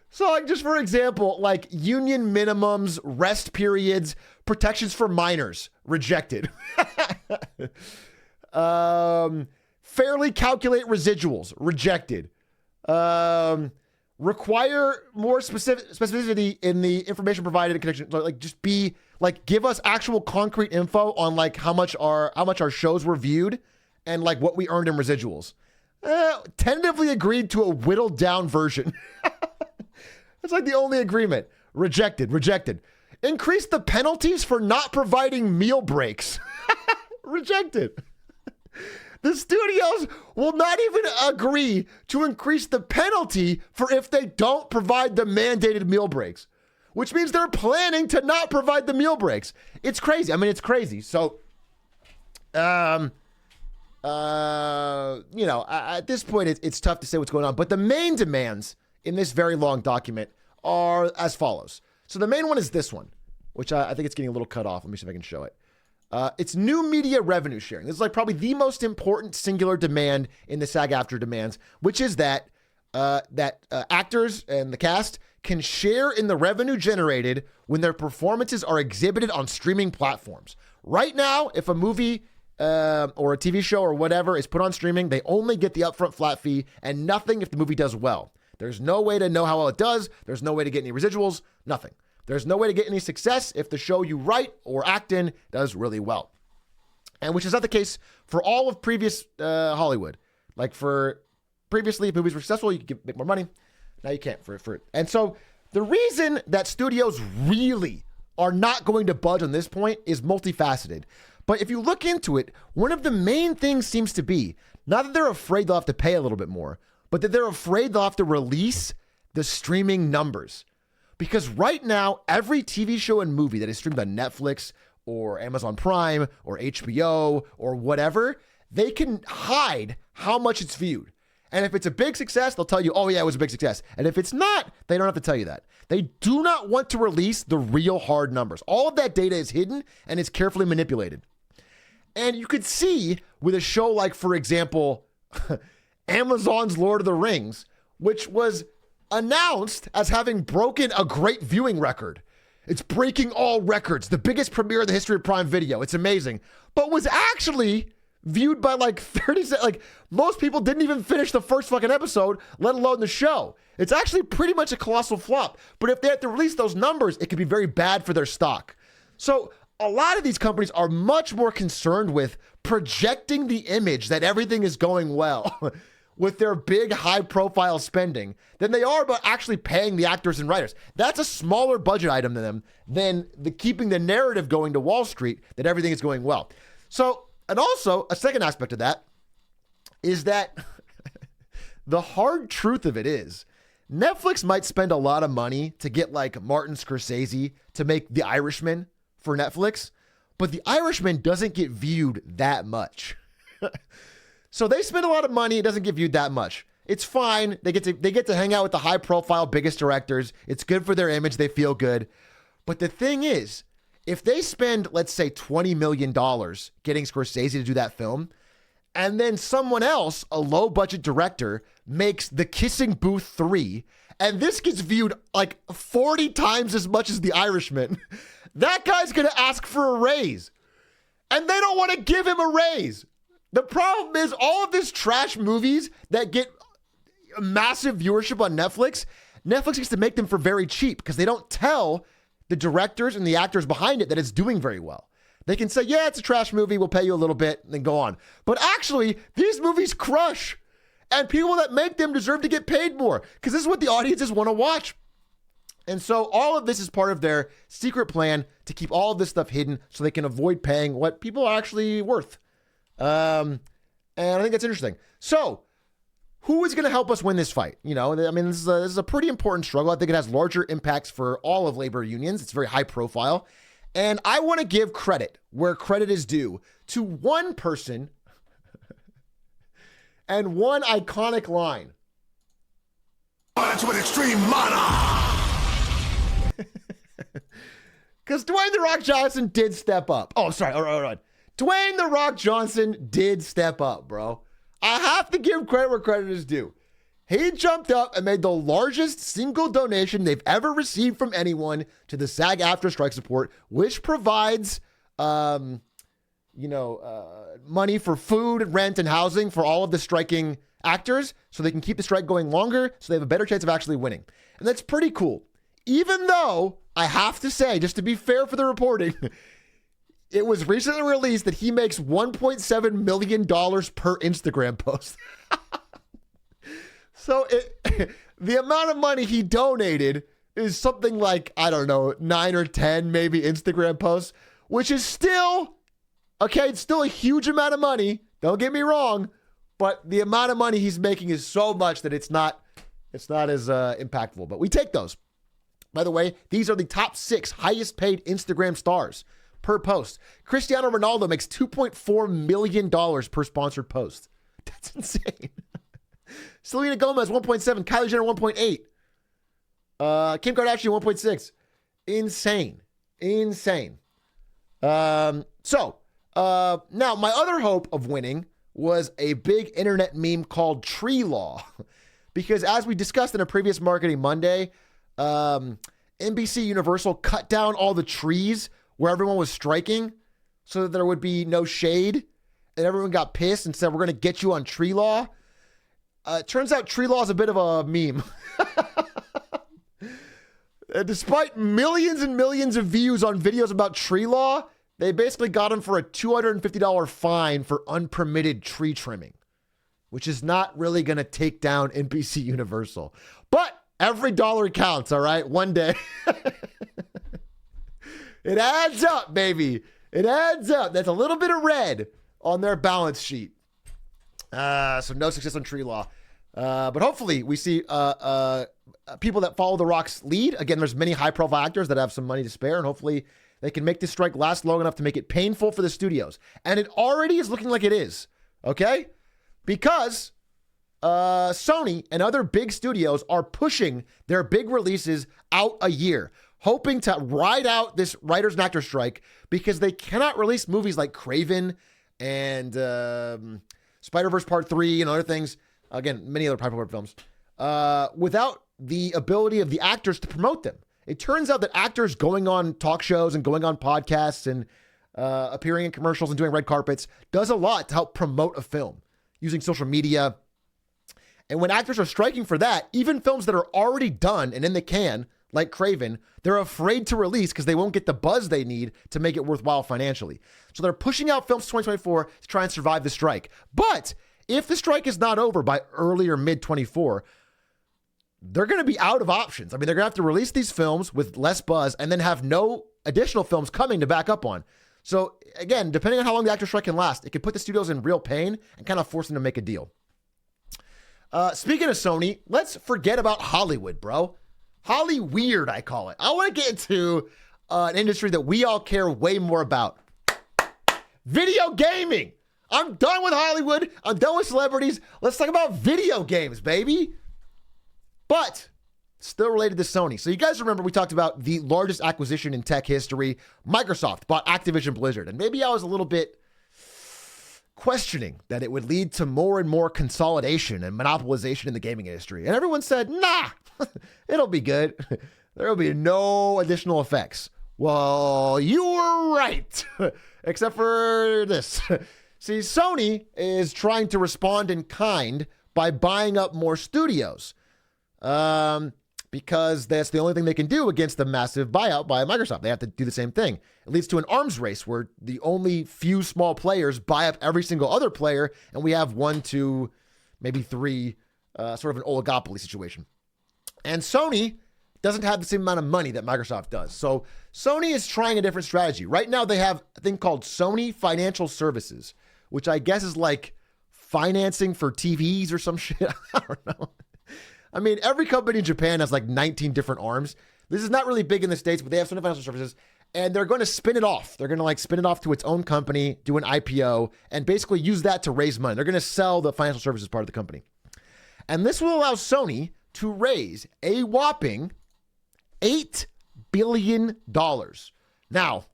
So like just for example, like union minimums, rest periods, protections for minors, rejected. Fairly calculate residuals, rejected. Require more specificity in the information provided in connection. Like just be like, give us actual concrete info on like how much our shows were viewed and like what we earned in residuals. Tentatively agreed to a whittled down version. That's like the only agreement. Rejected, rejected. Increase the penalties for not providing meal breaks. Rejected. The studios will not even agree to increase the penalty for if they don't provide the mandated meal breaks, which means they're planning to not provide the meal breaks. It's crazy. I mean, it's crazy. So, at this point, it's tough to say what's going on. But the main demands in this very long document are as follows. So the main one is this one, which I think it's getting a little cut off. Let me see if I can show it. It's new media revenue sharing. This is like probably the most important singular demand in the SAG-AFTRA demands, which is that actors and the cast can share in the revenue generated when their performances are exhibited on streaming platforms. Right now, if a movie or a TV show or whatever is put on streaming, they only get the upfront flat fee and nothing if the movie does well. There's no way to know how well it does. There's no way to get any residuals, nothing. There's no way to get any success if the show you write or act in does really well. And which is not the case for all of previous Hollywood. Like for previously, if movies were successful, you could make more money. Now you can't for it. And so the reason that studios really are not going to budge on this point is multifaceted. But if you look into it, one of the main things seems to be, not that they're afraid they'll have to pay a little bit more, but that they're afraid they'll have to release the streaming numbers. Because right now, every TV show and movie that is streamed on Netflix or Amazon Prime or HBO or whatever, they can hide how much it's viewed. And if it's a big success, they'll tell you, oh yeah, it was a big success. And if it's not, they don't have to tell you that. They do not want to release the real hard numbers. All of that data is hidden and is carefully manipulated. And you could see with a show like, for example, Amazon's Lord of the Rings, which was announced as having broken a great viewing record. It's breaking all records, the biggest premiere in the history of Prime Video. It's amazing. But was actually viewed by like 30, like most people didn't even finish the first fucking episode, let alone the show. It's actually pretty much a colossal flop. But if they have to release those numbers, it could be very bad for their stock. So a lot of these companies are much more concerned with projecting the image that everything is going well with their big high-profile spending than they are about actually paying the actors and writers. That's a smaller budget item than them than keeping the narrative going to Wall Street that everything is going well. So And also, a second aspect of that is that the hard truth of it is Netflix might spend a lot of money to get like Martin Scorsese to make The Irishman for Netflix, but The Irishman doesn't get viewed that much. So they spend a lot of money. It doesn't get viewed that much. It's fine. They get to hang out with the high profile, biggest directors. It's good for their image. They feel good. But the thing is, if they spend, let's say, $20 million getting Scorsese to do that film, and then someone else, a low budget director, makes The Kissing Booth 3, and this gets viewed like 40 times as much as The Irishman, that guy's going to ask for a raise. And they don't want to give him a raise. The problem is all of these trash movies that get massive viewership on Netflix gets to make them for very cheap because they don't tell the directors and the actors behind it that it's doing very well. They can say, yeah, it's a trash movie. We'll pay you a little bit and then go on. But actually, these movies crush. And people that make them deserve to get paid more because this is what the audiences want to watch. And so all of this is part of their secret plan to keep all of this stuff hidden so they can avoid paying what people are actually worth. And I think that's interesting. So who is going to help us win this fight? You know, I mean, this is a pretty important struggle. I think it has larger impacts for all of labor unions. It's very high profile. And I want to give credit where credit is due to one person and one iconic line. To an extreme mana. Because Dwayne The Rock Johnson did step up. Oh, sorry. All right. Dwayne The Rock Johnson did step up, bro. I have to give credit where credit is due. He jumped up and made the largest single donation they've ever received from anyone to the SAG-AFTRA strike support, which provides, money for food, rent, and housing for all of the striking actors so they can keep the strike going longer so they have a better chance of actually winning. And that's pretty cool. Even though, I have to say, just to be fair for the reporting, it was recently released that he makes $1.7 million per Instagram post. So the amount of money he donated is something like, I don't know, 9 or 10 maybe Instagram posts, which is still, okay, it's still a huge amount of money. Don't get me wrong, but the amount of money he's making is so much that it's not as impactful. But we take those. By the way, these are the top 6 highest paid Instagram stars per post. Cristiano Ronaldo makes $2.4 million per sponsored post. That's insane. Selena Gomez, 1.7. Kylie Jenner, 1.8. Kim Kardashian, 1.6. Insane. Now, my other hope of winning was a big internet meme called Tree Law. Because as we discussed in a previous Marketing Monday, NBC Universal cut down all the trees where everyone was striking so that there would be no shade. And everyone got pissed and said, we're going to get you on Tree Law. It turns out Tree Law is a bit of a meme. Despite millions and millions of views on videos about Tree Law, they basically got him for a $250 fine for unpermitted tree trimming, which is not really going to take down NBC Universal. But every dollar counts, all right? One day. It adds up, baby. It adds up. That's a little bit of red on their balance sheet. So no success on Tree Law. But hopefully we see people that follow The Rock's lead. Again, there's many high-profile actors that have some money to spare, and hopefully they can make this strike last long enough to make it painful for the studios. And it already is looking like it is, okay? Because Sony and other big studios are pushing their big releases out a year, hoping to ride out this writers and actors strike because they cannot release movies like Craven and Spider-Verse Part 3 and other things. Again, many other popular films. Without the ability of the actors to promote them. It turns out that actors going on talk shows and going on podcasts and appearing in commercials and doing red carpets does a lot to help promote a film using social media. And when actors are striking for that, even films that are already done and in the can, like Craven, they're afraid to release because they won't get the buzz they need to make it worthwhile financially. So they're pushing out films to 2024 to try and survive the strike. But if the strike is not over by early or mid-24, they're going to be out of options. I mean, they're going to have to release these films with less buzz and then have no additional films coming to back up on. So again, depending on how long the actor strike can last, it could put the studios in real pain and kind of force them to make a deal. Speaking of Sony, let's forget about Hollywood, bro. Holly weird, I call it. I want to get into an industry that we all care way more about. Video gaming. I'm done with Hollywood. I'm done with celebrities. Let's talk about video games, baby. But still related to Sony. So you guys remember we talked about the largest acquisition in tech history. Microsoft bought Activision Blizzard. And maybe I was a little bit questioning that it would lead to more and more consolidation and monopolization in the gaming industry. And everyone said, nah, it'll be good. There will be no additional effects. Well, you were right, except for this. See, Sony is trying to respond in kind by buying up more studios because that's the only thing they can do against the massive buyout by Microsoft. They have to do the same thing. It leads to an arms race where the only few small players buy up every single other player, and we have 1, 2, maybe 3, sort of an oligopoly situation. And Sony doesn't have the same amount of money that Microsoft does. So Sony is trying a different strategy. Right now, they have a thing called Sony Financial Services, which I guess is like financing for TVs or some shit. I don't know. I mean, every company in Japan has like 19 different arms. This is not really big in the States, but they have Sony Financial Services, and they're going to spin it off. They're going to like spin it off to its own company, do an IPO, and basically use that to raise money. They're going to sell the financial services part of the company. And this will allow Sony to raise a whopping $8 billion. Now,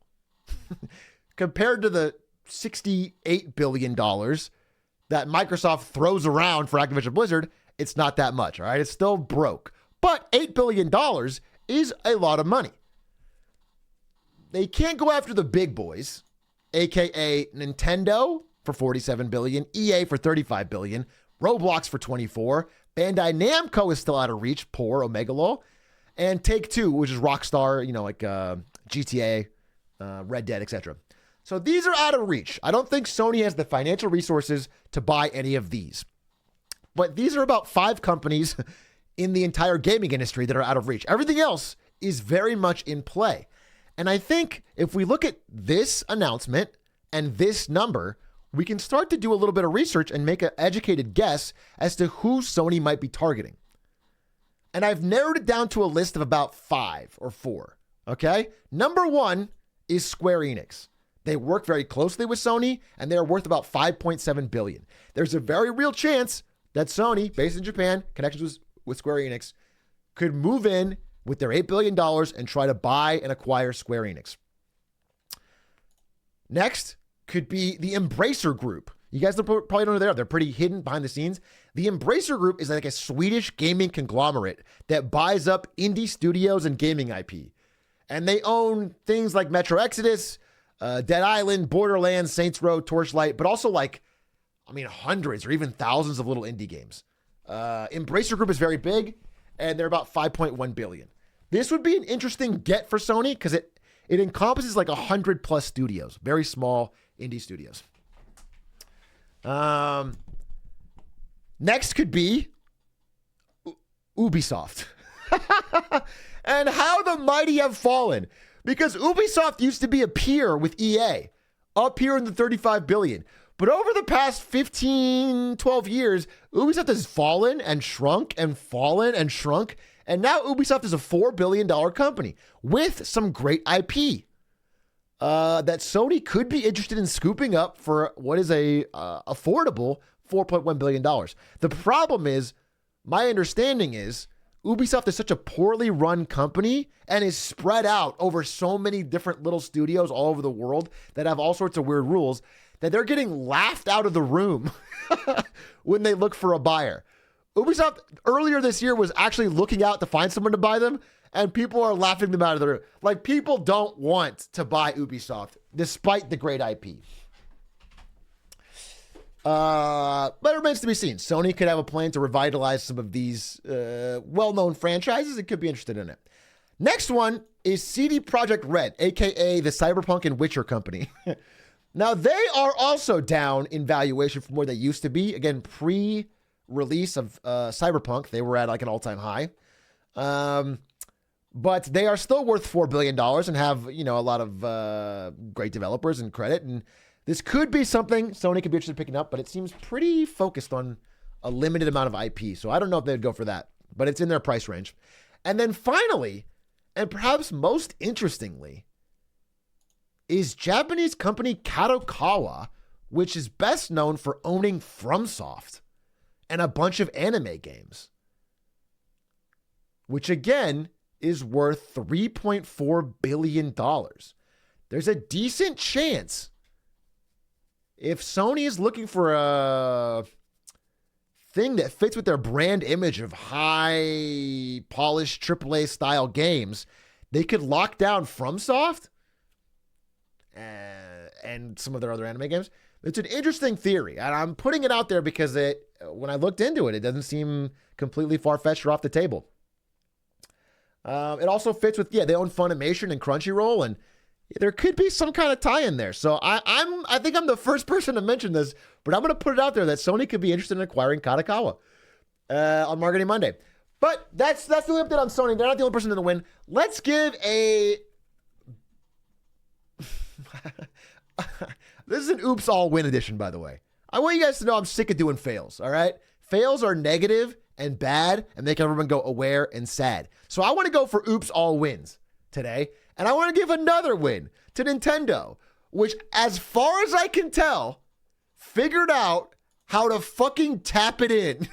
compared to the $68 billion that Microsoft throws around for Activision Blizzard, it's not that much, all right? It's still broke. But $8 billion is a lot of money. They can't go after the big boys, aka Nintendo for $47 billion, EA for $35 billion, Roblox for $24 billion, Bandai Namco is still out of reach, poor Omegalol, and Take-Two, which is Rockstar, you know, like GTA, Red Dead, etc. So these are out of reach. I don't think Sony has the financial resources to buy any of these. But these are about 5 companies in the entire gaming industry that are out of reach. Everything else is very much in play. And I think if we look at this announcement and this number, we can start to do a little bit of research and make an educated guess as to who Sony might be targeting. And I've narrowed it down to a list of about 5 or 4. Okay? Number 1 is Square Enix. They work very closely with Sony, and they're worth about $5.7 billion. There's a very real chance that Sony, based in Japan, connections with Square Enix, could move in with their $8 billion and try to buy and acquire Square Enix. Next could be the Embracer Group. You guys probably don't know they're pretty hidden behind the scenes. The Embracer Group is like a Swedish gaming conglomerate that buys up indie studios and gaming IP. And they own things like Metro Exodus, Dead Island, Borderlands, Saints Row, Torchlight, but also hundreds or even thousands of little indie games. Embracer Group is very big, and they're about $5.1 billion. This would be an interesting get for Sony because it encompasses like 100 plus studios, very small indie studios. Next could be Ubisoft. And how the mighty have fallen. Because Ubisoft used to be a peer with EA, up here in the $35 billion. But over the past 15, 12 years, Ubisoft has fallen and shrunk and fallen and shrunk. And now Ubisoft is a $4 billion company with some great IP that Sony could be interested in scooping up for what is a affordable $4.1 billion. The problem is, my understanding is, Ubisoft is such a poorly run company and is spread out over so many different little studios all over the world that have all sorts of weird rules that they're getting laughed out of the room when they look for a buyer. Ubisoft earlier this year was actually looking out to find someone to buy them, and people are laughing them out of the room. Like, people don't want to buy Ubisoft despite the great IP. But it remains to be seen. Sony could have a plan to revitalize some of these well-known franchises. It could be interested in it. Next one is CD Projekt Red, aka the Cyberpunk and Witcher company. Now, they are also down in valuation from where they used to be. Again, pre-release of Cyberpunk, they were at like an all-time high. But they are still worth $4 billion and have, a lot of great developers and credit. And this could be something Sony could be interested in picking up, but it seems pretty focused on a limited amount of IP. So I don't know if they'd go for that, but it's in their price range. And then finally, and perhaps most interestingly, is Japanese company Kadokawa, which is best known for owning FromSoft and a bunch of anime games, which again is worth $3.4 billion. There's a decent chance if Sony is looking for a thing that fits with their brand image of high polished AAA style games, they could lock down FromSoft and some of their other anime games. It's an interesting theory, and I'm putting it out there because when I looked into it, it doesn't seem completely far-fetched or off the table. It also fits with, they own Funimation and Crunchyroll, and there could be some kind of tie in there. So I think I'm the first person to mention this, but I'm going to put it out there that Sony could be interested in acquiring Kadokawa on Marketing Monday. But that's the only update on Sony. They're not the only person to win. Let's give a... This is an oops all win edition, by the way. I want you guys to know I'm sick of doing fails, all right? Fails are negative and bad and make everyone go aware and sad. So I want to go for oops all wins today. And I want to give another win to Nintendo, which, as far as I can tell, figured out how to fucking tap it in.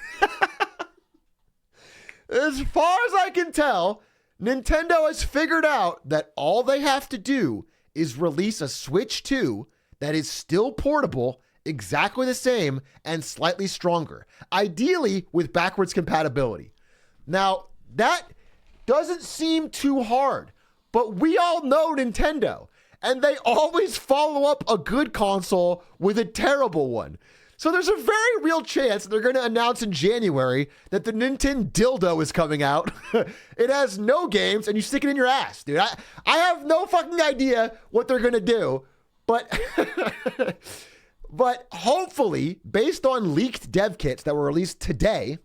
As far as I can tell, Nintendo has figured out that all they have to do is release a Switch 2 that is still portable, exactly the same, and slightly stronger. Ideally, with backwards compatibility. Now, that doesn't seem too hard. But we all know Nintendo, and they always follow up a good console with a terrible one. So there's a very real chance they're going to announce in January that the Nintendo Dildo is coming out. It has no games, and you stick it in your ass, dude. I have no fucking idea what they're going to do, but but hopefully, based on leaked dev kits that were released today,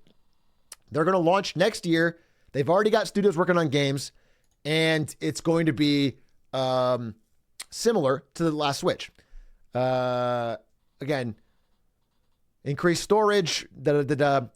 they're going to launch next year. They've already got studios working on games. And it's going to be similar to the last Switch. Again, increased storage. Now,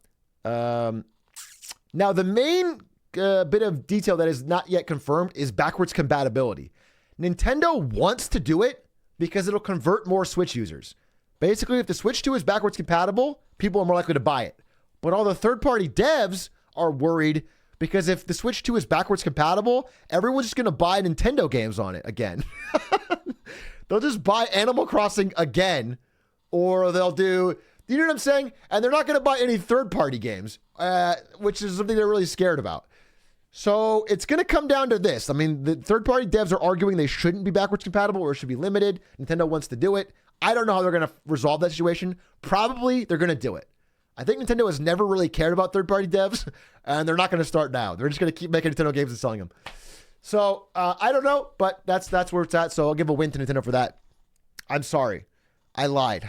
the main bit of detail that is not yet confirmed is backwards compatibility. Nintendo wants to do it because it'll convert more Switch users. Basically, if the Switch 2 is backwards compatible, people are more likely to buy it. But all the third-party devs are worried because if the Switch 2 is backwards compatible, everyone's just going to buy Nintendo games on it again. They'll just buy Animal Crossing again, or they'll do, you know what I'm saying? And they're not going to buy any third-party games, which is something they're really scared about. So it's going to come down to this. I mean, the third-party devs are arguing they shouldn't be backwards compatible or it should be limited. Nintendo wants to do it. I don't know how they're going to resolve that situation. Probably they're going to do it. I think Nintendo has never really cared about third-party devs, and they're not going to start now. They're just going to keep making Nintendo games and selling them. So I don't know, but that's where it's at. So I'll give a win to Nintendo for that. I'm sorry. I lied.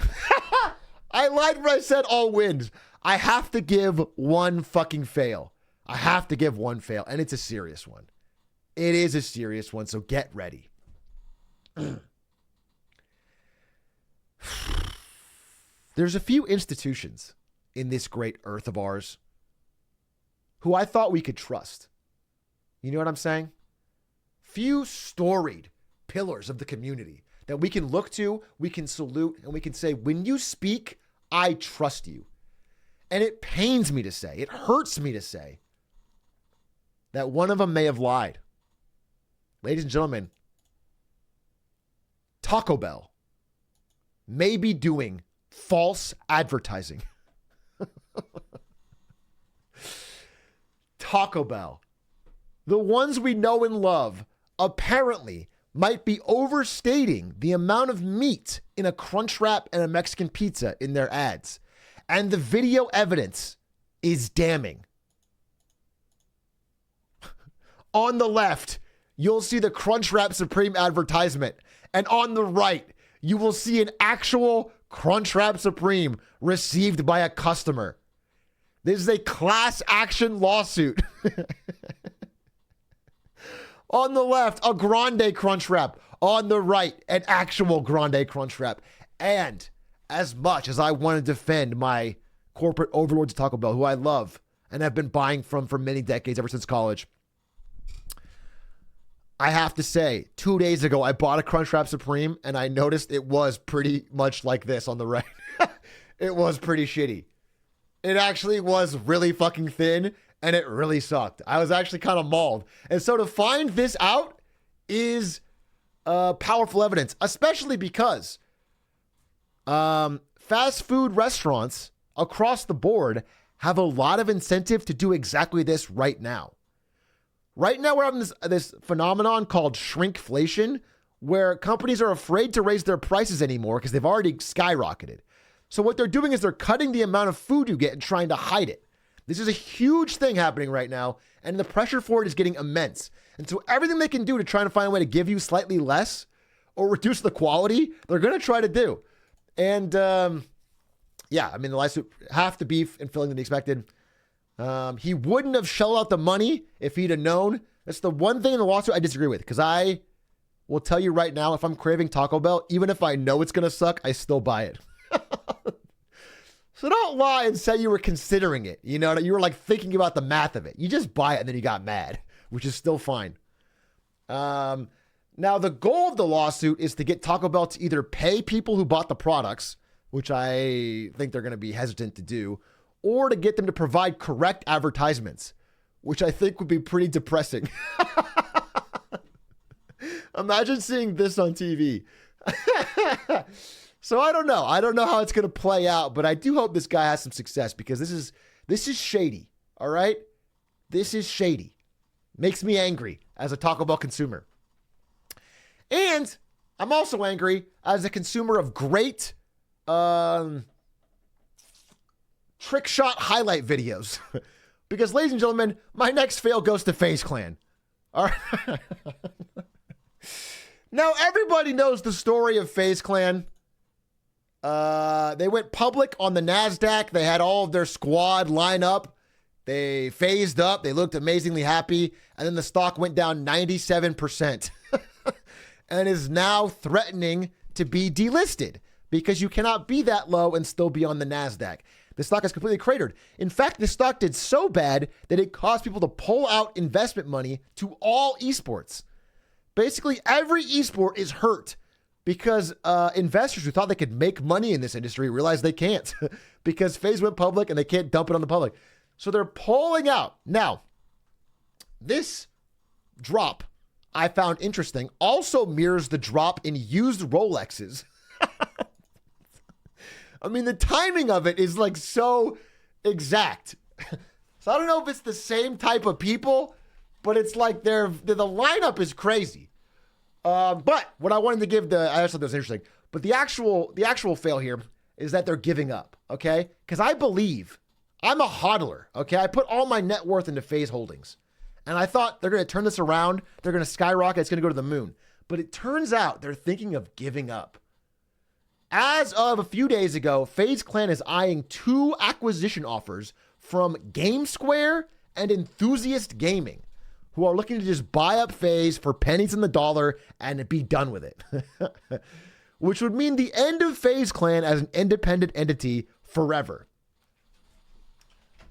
I lied when I said all wins. I have to give one fucking fail. I have to give one fail, and it's a serious one. It is a serious one, so get ready. There's a few institutions in this great earth of ours who I thought we could trust. You know what I'm saying? Few storied pillars of the community that we can look to, we can salute, and we can say, when you speak, I trust you. And it pains me to say, it hurts me to say, that one of them may have lied. Ladies and gentlemen, Taco Bell may be doing false advertising. Taco Bell, the ones we know and love, apparently might be overstating the amount of meat in a Crunchwrap and a Mexican pizza in their ads. And the video evidence is damning. On the left, you'll see the Crunchwrap Supreme advertisement. And on the right, you will see an actual Crunchwrap Supreme received by a customer. This is a class action lawsuit On the left, a grande crunch wrap. On the right, an actual grande crunch wrap. And as much as I want to defend my corporate overlords at Taco Bell, who I love and have been buying from for many decades, ever since college, I have to say, 2 days ago, I bought a Crunchwrap Supreme, and I noticed it was pretty much like this on the right. It was pretty shitty. It actually was really fucking thin, and it really sucked. I was actually kind of mauled. And so to find this out is powerful evidence, especially because fast food restaurants across the board have a lot of incentive to do exactly this right now. Right now, we're having this phenomenon called shrinkflation, where companies are afraid to raise their prices anymore because they've already skyrocketed. So what they're doing is they're cutting the amount of food you get and trying to hide it. This is a huge thing happening right now, and the pressure for it is getting immense. And so everything they can do to try and find a way to give you slightly less or reduce the quality, they're going to try to do. And yeah, I mean, the lawsuit, half the beef and filling than expected. He wouldn't have shelled out the money if he'd have known. That's the one thing in the lawsuit I disagree with, because I will tell you right now, if I'm craving Taco Bell, even if I know it's going to suck, I still buy it. So don't lie and say you were considering it. You know, you were like thinking about the math of it. You just buy it and then you got mad, which is still fine. Now, the goal of the lawsuit is to get Taco Bell to either pay people who bought the products, which I think they're going to be hesitant to do, or to get them to provide correct advertisements, which I think would be pretty depressing. Imagine seeing this on TV. So I don't know. I don't know how it's going to play out, but I do hope this guy has some success, because this is shady. All right. This is shady. Makes me angry as a Taco Bell consumer. And I'm also angry as a consumer of great, trick shot highlight videos. Because, ladies and gentlemen, my next fail goes to FaZe Clan. All right. Now, everybody knows the story of FaZe Clan. They went public on the NASDAQ. They had all of their squad line up. They phased up. They looked amazingly happy. And then the stock went down 97% and is now threatening to be delisted, because you cannot be that low and still be on the NASDAQ. The stock is completely cratered. In fact, the stock did so bad that it caused people to pull out investment money to all esports. Basically, every esport is hurt because investors who thought they could make money in this industry realized they can't because FaZe went public and they can't dump it on the public. So they're pulling out. Now, this drop I found interesting also mirrors the drop in used Rolexes. I mean, the timing of it is like so exact. So I don't know if it's the same type of people, but it's like the lineup is crazy. But what I wanted to give I also thought this was interesting, but the actual fail here is that they're giving up, okay? Because I believe I'm a hodler, okay? I put all my net worth into FaZe Holdings, and I thought they're going to turn this around. They're going to skyrocket. It's going to go to the moon. But it turns out they're thinking of giving up. As of a few days ago, FaZe Clan is eyeing 2 acquisition offers from GameSquare and Enthusiast Gaming, who are looking to just buy up FaZe for pennies in the dollar and be done with it. Which would mean the end of FaZe Clan as an independent entity forever.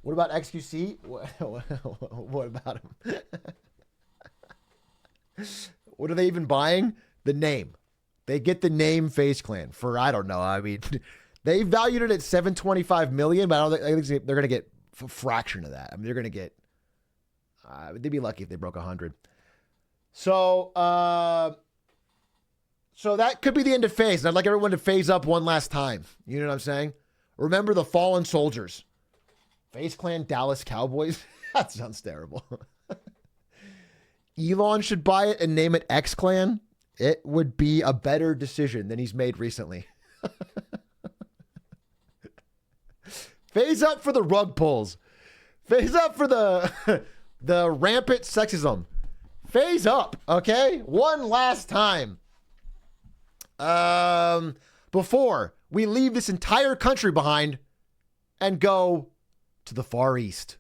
What about XQC? What about them? What are they even buying? The name. They get the name FaZe Clan for, I don't know. I mean, they valued it at $725 million, but I think they're going to get a fraction of that. I mean, they're going to get, they'd be lucky if they broke 100. So that could be the end of FaZe. And I'd like everyone to phase up one last time. You know what I'm saying? Remember the fallen soldiers. FaZe Clan Dallas Cowboys. That sounds terrible. Elon should buy it and name it X Clan. It would be a better decision than he's made recently. Phase up for the rug pulls. Phase up for the rampant sexism. Phase up, okay? One last time. Before we leave this entire country behind and go to the Far East.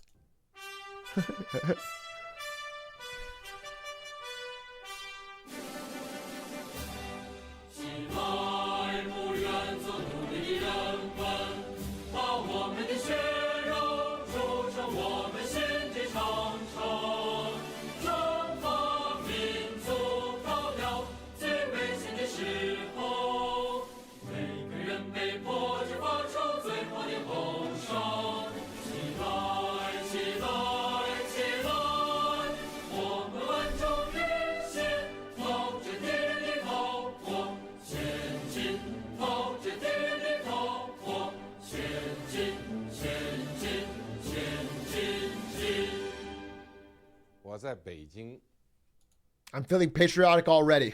我在北京。 I'm feeling patriotic already.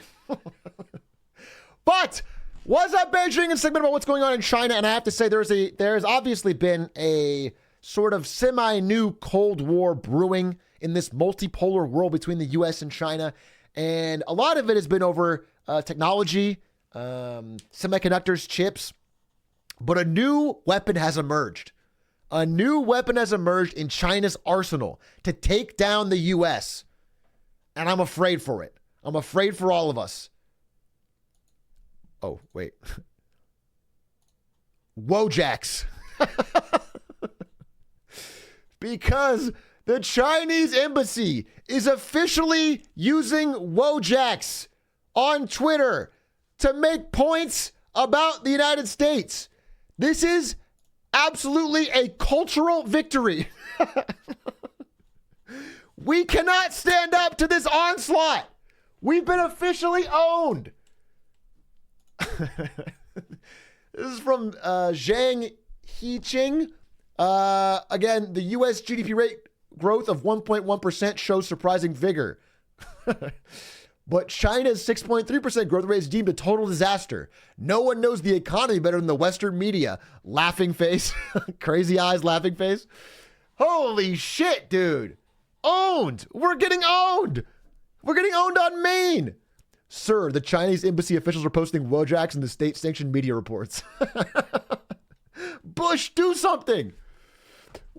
But was that Beijing a segment about what's going on in China? And I have to say, there's obviously been a sort of semi-new Cold War brewing in this multipolar world between the U.S. and China. And a lot of it has been over technology, semiconductors, chips. But a new weapon has emerged. A new weapon has emerged in China's arsenal to take down the U.S. And I'm afraid for it. I'm afraid for all of us. Oh, wait. Wojaks. Because the Chinese embassy is officially using Wojaks on Twitter to make points about the United States. This is absolutely a cultural victory. We cannot stand up to this onslaught. We've been officially owned. This is from Zhang Heqing. Again, the U.S. GDP rate growth of 1.1% shows surprising vigor. But China's 6.3% growth rate is deemed a total disaster. No one knows the economy better than the Western media. Laughing face. Crazy eyes, laughing face. Holy shit, dude. Owned. We're getting owned. We're getting owned on Maine. Sir, the Chinese embassy officials are posting Wojaks in the state-sanctioned media reports. Bush, do something.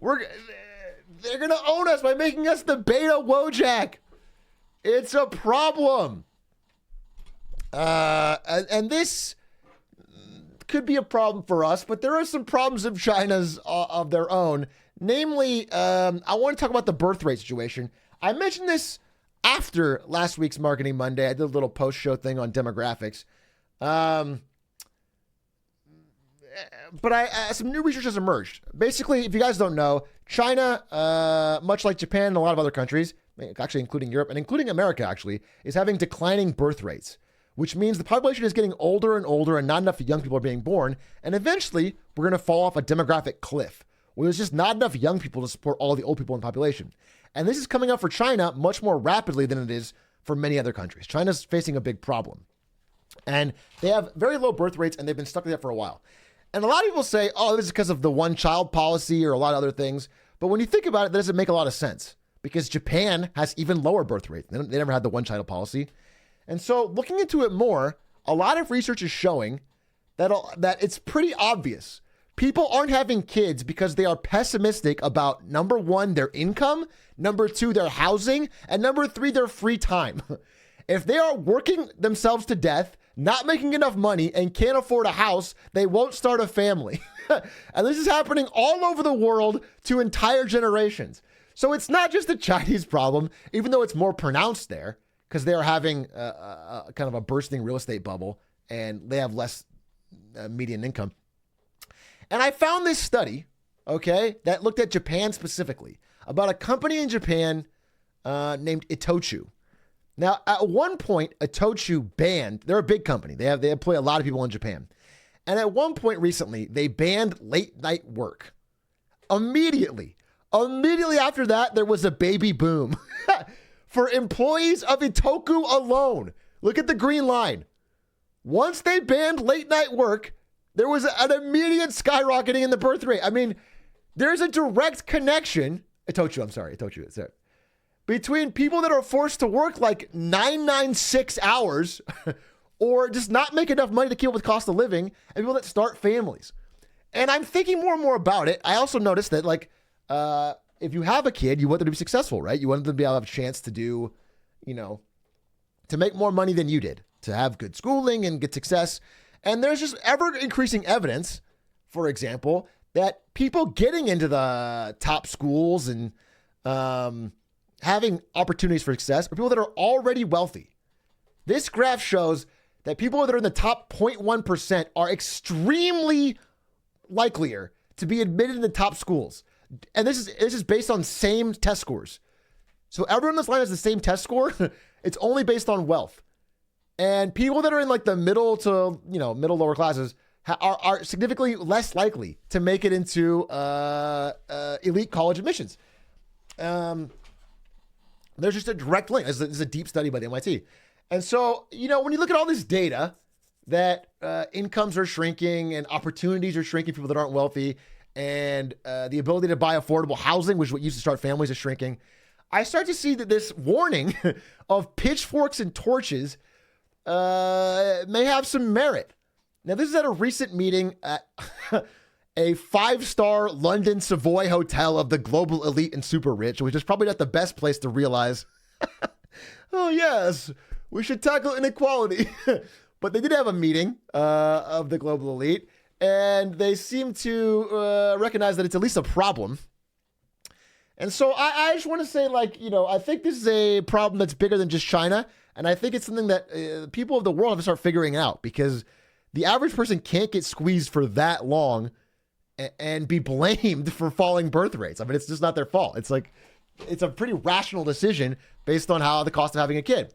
They're going to own us by making us the beta Wojak. It's a problem. And this could be a problem for us, but there are some problems of China's of their own. Namely, I want to talk about the birth rate situation. I mentioned this after last week's Marketing Monday. I did a little post-show thing on demographics. But some new research has emerged. Basically, if you guys don't know, China, much like Japan and a lot of other countries, actually including Europe and including America actually, is having declining birth rates, which means the population is getting older and older and not enough young people are being born. And eventually, we're going to fall off a demographic cliff where there's just not enough young people to support all the old people in the population. And this is coming up for China much more rapidly than it is for many other countries. China's facing a big problem. And they have very low birth rates, and they've been stuck with that for a while. And a lot of people say, oh, this is because of the one-child policy or a lot of other things. But when you think about it, that doesn't make a lot of sense because Japan has even lower birth rates. They never had the one-child policy. And so looking into it more, a lot of research is showing that it's pretty obvious. People aren't having kids because they are pessimistic about, number one, their income, number two, their housing, and number three, their free time. If they are working themselves to death, not making enough money, and can't afford a house, they won't start a family. And this is happening all over the world to entire generations. So it's not just a Chinese problem, even though it's more pronounced there, because they are having a kind of a bursting real estate bubble, and they have less median income. And I found this study, okay, that looked at Japan specifically, about a company in Japan named Itochu. Now, at one point, Itochu banned, they're a big company. They employ a lot of people in Japan. And at one point recently, they banned late night work. Immediately after that, there was a baby boom for employees of Itochu alone. Look at the green line. Once they banned late night work, there was an immediate skyrocketing in the birth rate. I mean, there's a direct connection, Itochu, between people that are forced to work like 996 hours or just not make enough money to keep up with cost of living and people that start families. And I'm thinking more and more about it. I also noticed that if you have a kid, you want them to be successful, right? You want them to be able to have a chance to do, to make more money than you did, to have good schooling and good success. And there's just ever increasing evidence, for example, that people getting into the top schools and having opportunities for success are people that are already wealthy. This graph shows that people that are in the top 0.1% are extremely likelier to be admitted in the top schools. And this is based on same test scores. So everyone in this line has the same test score. It's only based on wealth. And people that are in like the middle to, middle lower classes are significantly less likely to make it into elite college admissions. There's just a direct link. This is a deep study by the MIT. And so, you know, when you look at all this data that incomes are shrinking and opportunities are shrinking, people that aren't wealthy, and the ability to buy affordable housing, which is what used to start families, is shrinking, I start to see that this warning of pitchforks and torches may have some merit. Now, this is at a recent meeting at a 5-star London Savoy hotel of the global elite and super rich, which is probably not the best place to realize, oh, yes, we should tackle inequality. But they did have a meeting of the global elite, and they seem to recognize that it's at least a problem. And so I just want to say, like, you know, I think this is a problem that's bigger than just China. And I think it's something that people of the world have to start figuring out, because the average person can't get squeezed for that long and be blamed for falling birth rates. I mean, it's just not their fault. It's like, it's a pretty rational decision based on how the cost of having a kid.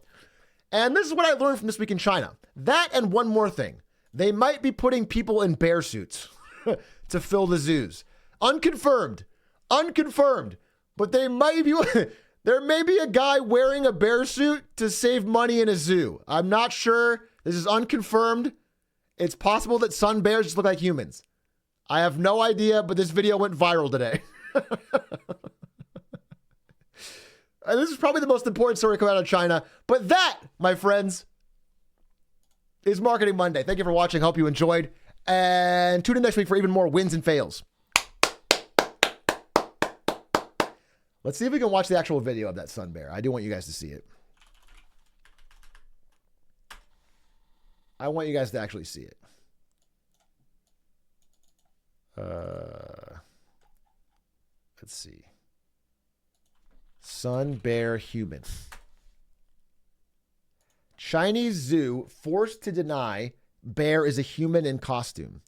And this is what I learned from this week in China. That and one more thing. They might be putting people in bear suits to fill the zoos. Unconfirmed. But they might be, there may be a guy wearing a bear suit to save money in a zoo. I'm not sure. This is unconfirmed. It's possible that sun bears just look like humans. I have no idea, but this video went viral today. And this is probably the most important story coming out of China. But that, my friends, is Marketing Monday. Thank you for watching. Hope you enjoyed. And tune in next week for even more wins and fails. Let's see if we can watch the actual video of that sun bear. I do want you guys to see it. I want you guys to actually see it. Let's see. Sun bear human. Chinese zoo forced to deny bear is a human in costume.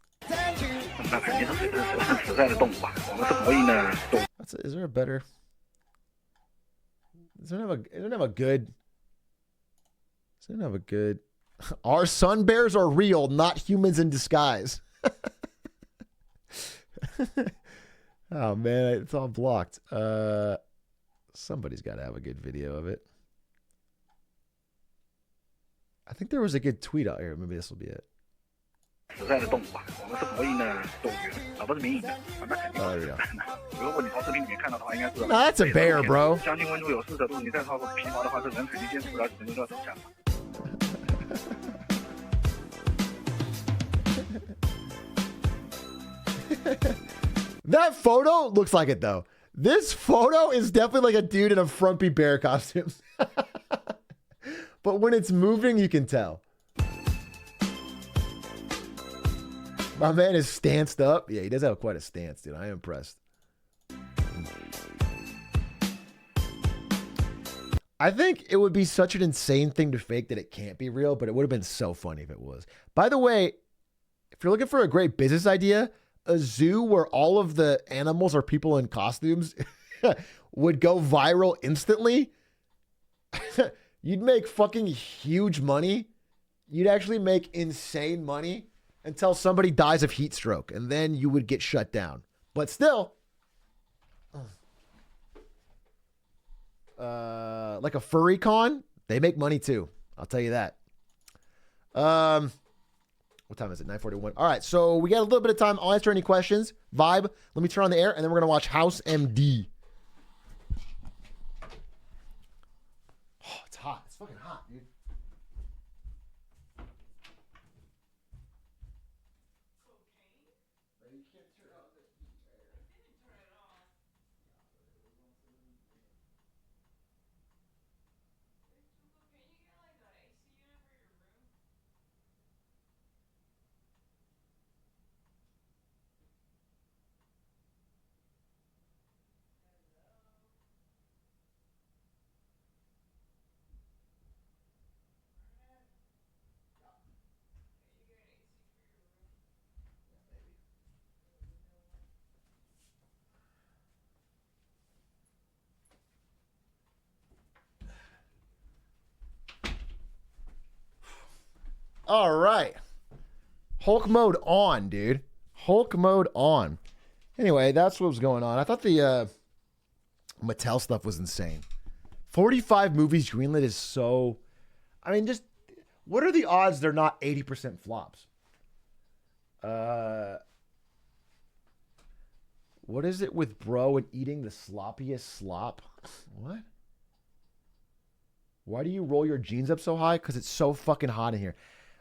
Is there a better? Does it have a good? Our sun bears are real, not humans in disguise. Oh man, it's all blocked. Somebody's got to have a good video of it. I think there was a good tweet out here. Maybe this will be it. Oh, there we go. No, that's a bear, bro. That photo looks like it, though. This photo is definitely like a dude in a frumpy bear costume. But when it's moving, you can tell. My man is stanced up. Yeah, he does have quite a stance, dude. I am impressed. I think it would be such an insane thing to fake that it can't be real, but it would have been so funny if it was. By the way, if you're looking for a great business idea, a zoo where all of the animals are people in costumes would go viral instantly. You'd make fucking huge money. You'd actually make insane money until somebody dies of heat stroke, and then you would get shut down. But still, like a furry con, they make money too. I'll tell you that. What time is it? 9:41. All right, so we got a little bit of time. I'll answer any questions. Vibe, let me turn on the air, and then we're going to watch House MD. Oh, it's hot. It's fucking hot, dude. All right. Hulk mode on, dude. Hulk mode on. Anyway, that's what was going on. I thought the Mattel stuff was insane. 45 movies greenlit is so... I mean, just... What are the odds they're not 80% flops? What is it with bro and eating the sloppiest slop? What? Why do you roll your jeans up so high? Because it's so fucking hot in here.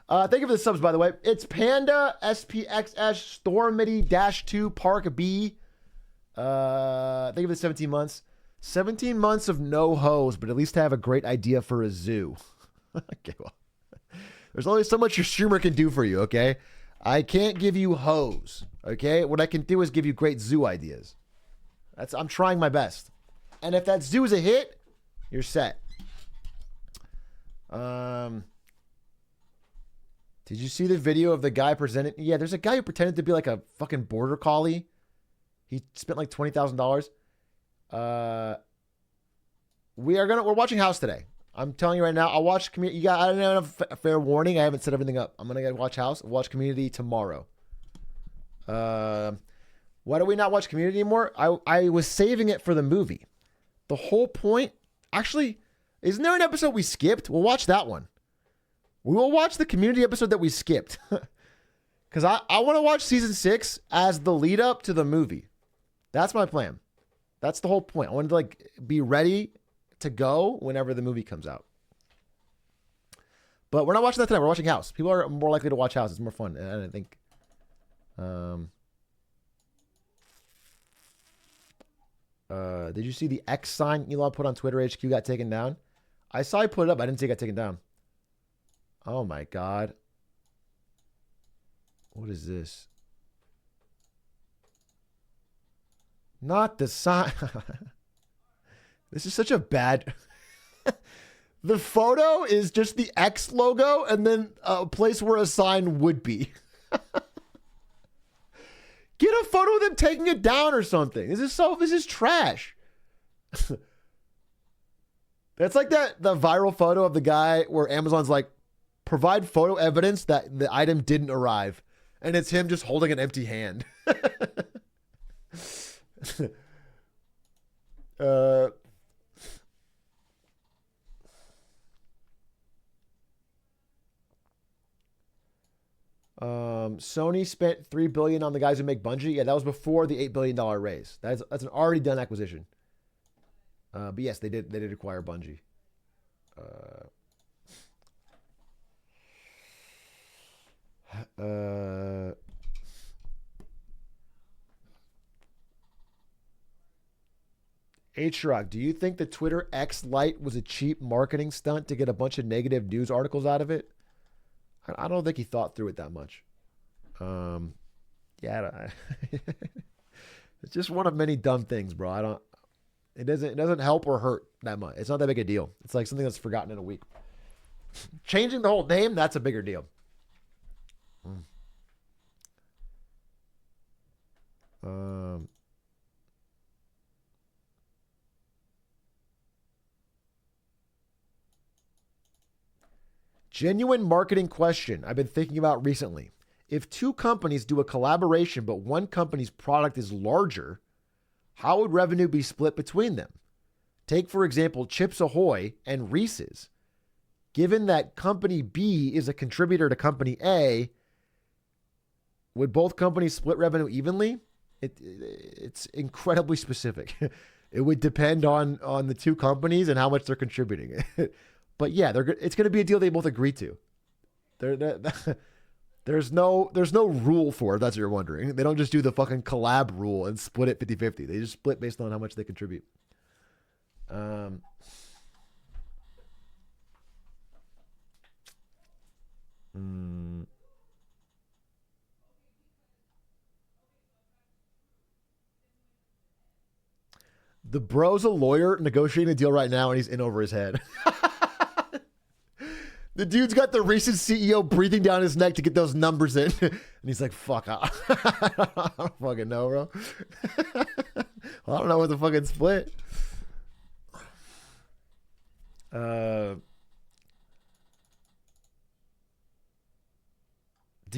Thank you for the subs, by the way. It's Panda, SPXS, Stormity-2, Park B. Thank you for the 17 months. 17 months of no hoes, but at least have a great idea for a zoo. Okay, well. There's only so much your streamer can do for you, okay? I can't give you hoes, okay? What I can do is give you great zoo ideas. I'm trying my best. And if that zoo is a hit, you're set. Did you see the video of the guy presenting? Yeah, there's a guy who pretended to be like a fucking border collie. He spent like $20,000. We're watching House today. I'm telling you right now, I'll watch Community. I don't have a fair warning. I haven't set everything up. I'm going to watch House. Watch Community tomorrow. Why do we not watch Community anymore? I was saving it for the movie. The whole point... Actually, isn't there an episode we skipped? We'll watch that one. We will watch the Community episode that we skipped. Because I want to watch season 6 as the lead up to the movie. That's my plan. That's the whole point. I wanted to like be ready to go whenever the movie comes out. But we're not watching that tonight. We're watching House. People are more likely to watch House. It's more fun. And I think... did you see the X sign Elon put on Twitter HQ got taken down? I saw he put it up. I didn't see it got taken down. Oh my God. What is this? Not the sign. This is such a bad... The photo is just the X logo and then a place where a sign would be. Get a photo of them taking it down or something. This is trash. That's like the viral photo of the guy where Amazon's like, provide photo evidence that the item didn't arrive. And it's him just holding an empty hand. Sony spent $3 billion on the guys who make Bungie. Yeah, that was before the $8 billion raise. That's an already done acquisition. But yes, they did acquire Bungie. Atrioc, do you think the Twitter X Lite was a cheap marketing stunt to get a bunch of negative news articles out of it? I don't think he thought through it that much. Yeah, it's just one of many dumb things, bro. It doesn't help or hurt that much. It's not that big a deal. It's like something that's forgotten in a week. Changing the whole name, that's a bigger deal. Genuine marketing question I've been thinking about recently. If two companies do a collaboration, but one company's product is larger, how would revenue be split between them? Take, for example, Chips Ahoy and Reese's. Given that company B is a contributor to company A, would both companies split revenue evenly? It's incredibly specific. It would depend on the two companies and how much they're contributing. But yeah, it's going to be a deal they both agree to. There's no rule for it, that's what you're wondering. They don't just do the fucking collab rule and split it 50-50. They just split based on how much they contribute. The bro's a lawyer negotiating a deal right now, and he's in over his head. The dude's got the recent CEO breathing down his neck to get those numbers in. And he's like, fuck, I don't fucking know, bro. Well, I don't know what the fucking split. Do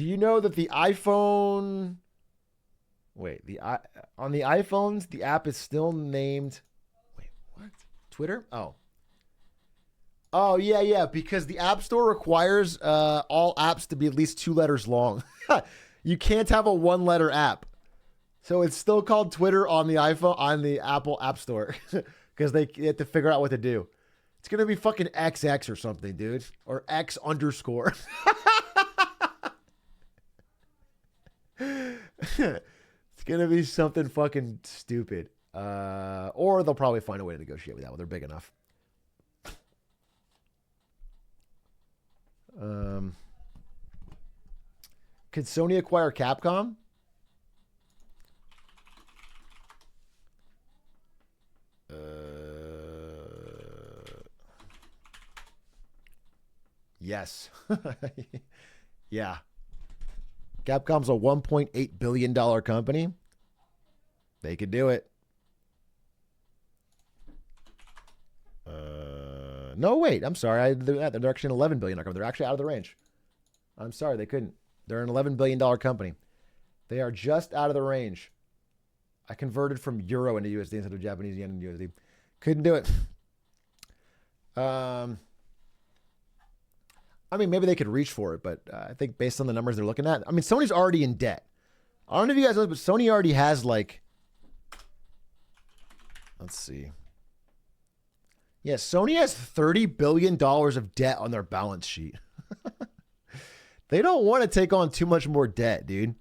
you know that the iPhone... Wait, on the iPhones, the app is still named... Wait, what? Twitter? Oh. Oh, yeah, because the App Store requires all apps to be at least 2 letters long. You can't have a 1-letter app. So it's still called Twitter on the iPhone, on the Apple App Store, because they have to figure out what to do. It's going to be fucking XX or something, dude. Or X underscore. It's going to be something fucking stupid. Or they'll probably find a way to negotiate with that when they're big enough. Could Sony acquire Capcom? Yes. Yeah. Capcom's a $1.8 billion company. They could do it. No, wait. I'm sorry. They're actually an $11 billion company. They're actually out of the range. I'm sorry. They couldn't. They're an $11 billion company. They are just out of the range. I converted from euro into USD instead of Japanese yen into USD. Couldn't do it. I mean, maybe they could reach for it, but I think based on the numbers they're looking at, I mean, Sony's already in debt. I don't know if you guys know, but Sony already has like, let's see. Yeah, Sony has $30 billion of debt on their balance sheet. They don't want to take on too much more debt, dude.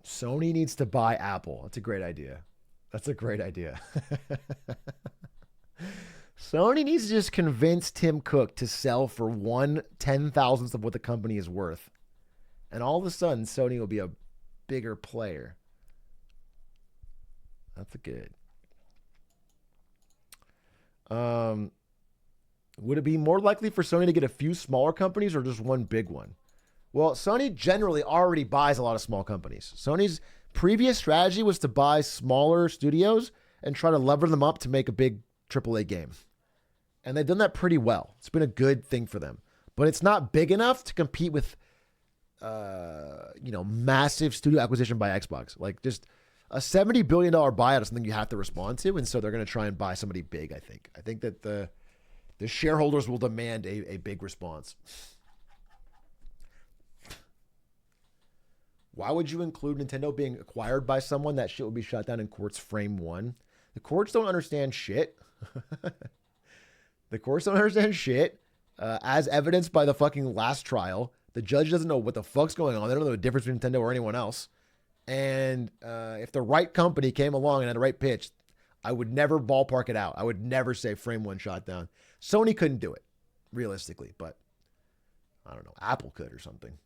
Sony needs to buy Apple. That's a great idea. That's a great idea. Sony needs to just convince Tim Cook to sell for 1/10,000th of what the company is worth. And all of a sudden, Sony will be a bigger player. That's good. Would it be more likely for Sony to get a few smaller companies or just one big one? Well, Sony generally already buys a lot of small companies. Sony's previous strategy was to buy smaller studios and try to lever them up to make a big AAA game. And they've done that pretty well. It's been a good thing for them. But it's not big enough to compete with, massive studio acquisition by Xbox. Like just a $70 billion buyout is something you have to respond to. And so they're going to try and buy somebody big, I think. I think that the shareholders will demand a big response. Why would you include Nintendo being acquired by someone? That shit would be shot down in courts frame one. The courts don't understand shit. The courts don't understand shit. As evidenced by the fucking last trial, the judge doesn't know what the fuck's going on. They don't know the difference between Nintendo or anyone else. And if the right company came along and had the right pitch, I would never ballpark it out. I would never say frame one shot down. Sony couldn't do it, realistically, but I don't know. Apple could or something.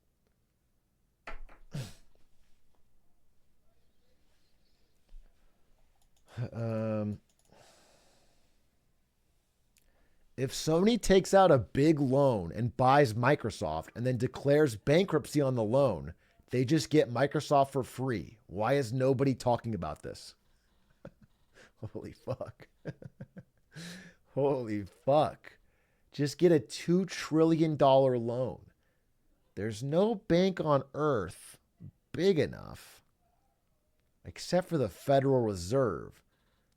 If Sony takes out a big loan and buys Microsoft and then declares bankruptcy on the loan, they just get Microsoft for free. Why is nobody talking about this? Holy fuck. Holy fuck. Just get a $2 trillion loan. There's no bank on earth big enough, except for the Federal Reserve.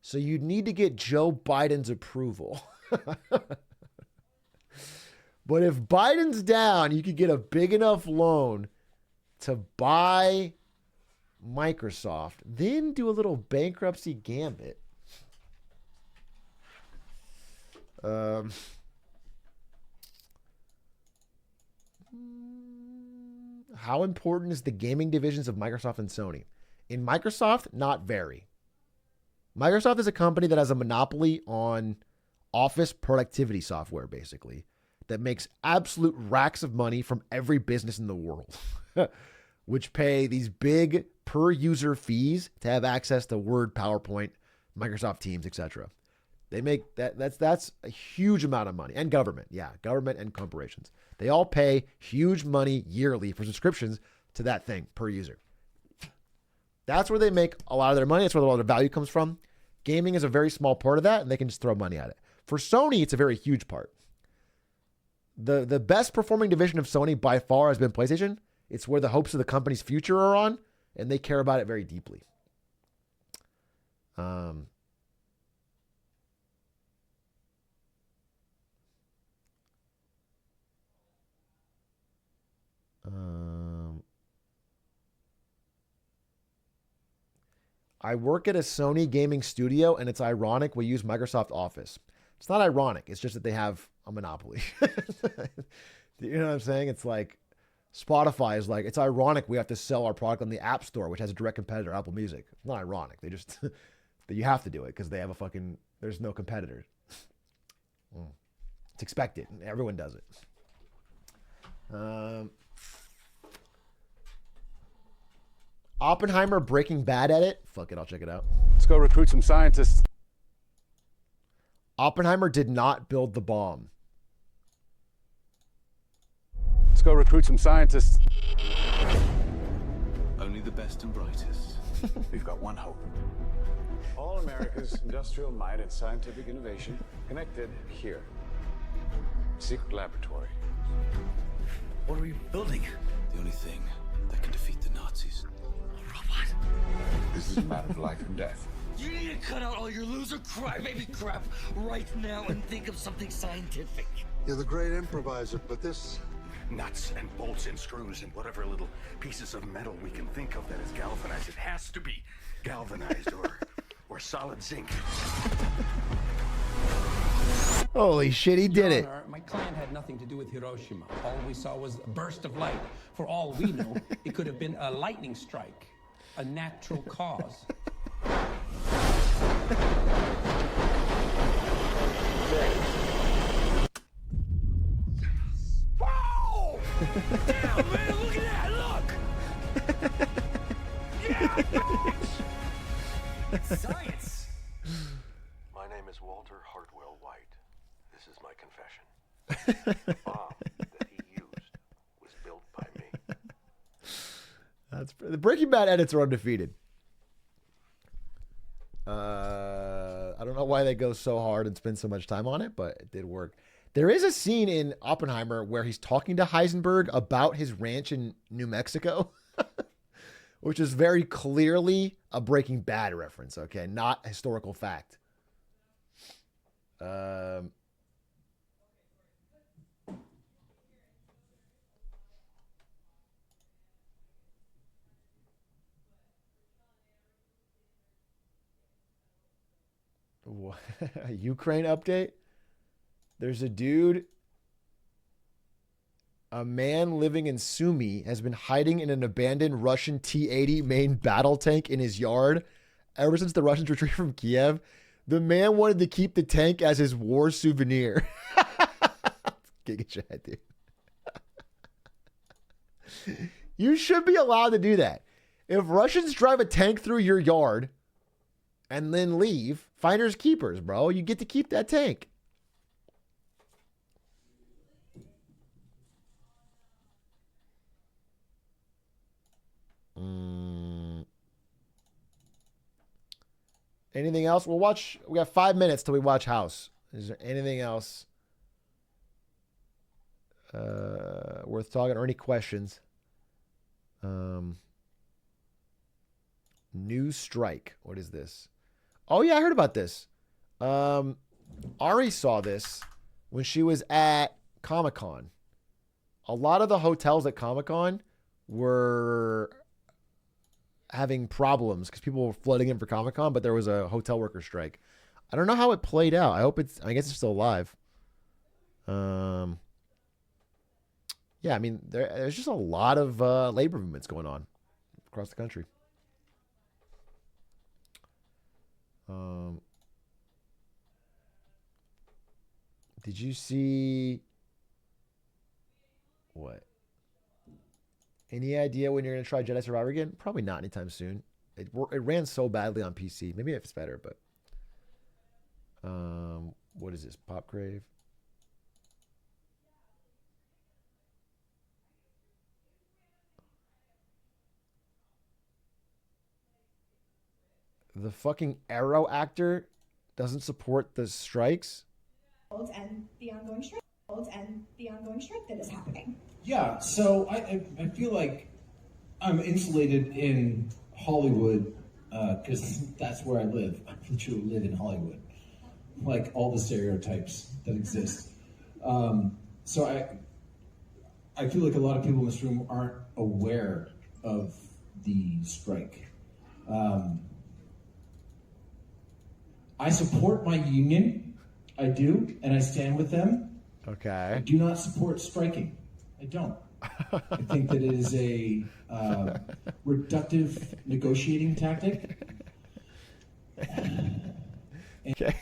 So you'd need to get Joe Biden's approval. But if Biden's down, you could get a big enough loan to buy Microsoft, then do a little bankruptcy gambit. How important is the gaming divisions of Microsoft and Sony? In Microsoft, not very. Microsoft is a company that has a monopoly on office productivity software, basically, that makes absolute racks of money from every business in the world, which pay these big per user fees to have access to Word, PowerPoint, Microsoft Teams, etc. They make that's a huge amount of money. And government, government and corporations. They all pay huge money yearly for subscriptions to that thing per user. That's where they make a lot of their money. That's where a lot of their value comes from. Gaming is a very small part of that, and they can just throw money at it. For Sony, it's a very huge part. the best performing division of Sony by far has been PlayStation. It's where the hopes of the company's future are on, and they care about it very deeply. I work at a Sony gaming studio, and it's ironic we use Microsoft Office. It's not ironic. It's just that they have a monopoly. You know what I'm saying? It's like Spotify is like, it's ironic we have to sell our product on the App Store, which has a direct competitor, Apple Music. It's not ironic. They just, that you have to do it because they have a fucking, there's no competitor. It's expected. Everyone does it. Oppenheimer Breaking Bad edit. Fuck it, I'll check it out. Let's go recruit some scientists. Oppenheimer did not build the bomb. Let's go recruit some scientists. Only the best and brightest. We've got one hope. All America's industrial might and scientific innovation connected here. Secret laboratory. What are we building? The only thing that can defeat the Nazis. A robot. This is a matter of life and death. You need to cut out all your loser crybaby crap right now and think of something scientific. You're the great improviser, but this... Nuts and bolts and screws and whatever little pieces of metal we can think of that is galvanized. It has to be galvanized or solid zinc. Holy shit, he did it. My client had nothing to do with Hiroshima. All we saw was a burst of light. For all we know, it could have been a lightning strike, a natural cause. Whoa! Damn, man, look at that, look! Yeah, science! My name is Walter Hartwell White. This is my confession. The bomb that he used was built by me. That's the Breaking Bad edits are undefeated. I don't know why they go so hard and spend so much time on it, but it did work. There is a scene in Oppenheimer where he's talking to Heisenberg about his ranch in New Mexico, which is very clearly a Breaking Bad reference, okay? Not historical fact. A Ukraine update? There's a dude, a man living in Sumy has been hiding in an abandoned Russian T-80 main battle tank in his yard ever since the Russians retreated from Kiev. The man wanted to keep the tank as his war souvenir. Giga chat, dude. You should be allowed to do that. If Russians drive a tank through your yard and then leave, finders keepers, bro. You get to keep that tank. Anything else? We got 5 minutes till we watch House. Is there anything else worth talking or any questions? New strike. What is this? Oh yeah, I heard about this. Ari saw this when she was at Comic-Con. A lot of the hotels at Comic-Con were having problems because people were flooding in for Comic-Con, but there was a hotel worker strike. I don't know how it played out. I guess it's still alive. Yeah, I mean, there's just a lot of labor movements going on across the country. Did you see what? Any idea when you're going to try Jedi Survivor again? Probably not anytime soon. It ran so badly on PC. Maybe it's better, but what is this? Pop Crave? The fucking Arrow actor doesn't support the strikes. And the ongoing strike. and the ongoing strike that is happening. Yeah, so I feel like I'm insulated in Hollywood because that's where I live. I literally live in Hollywood, like all the stereotypes that exist. So I feel like a lot of people in this room aren't aware of the strike. I support my union, I do, and I stand with them. Okay. I do not support striking. I don't. I think that it is a reductive negotiating tactic. Okay.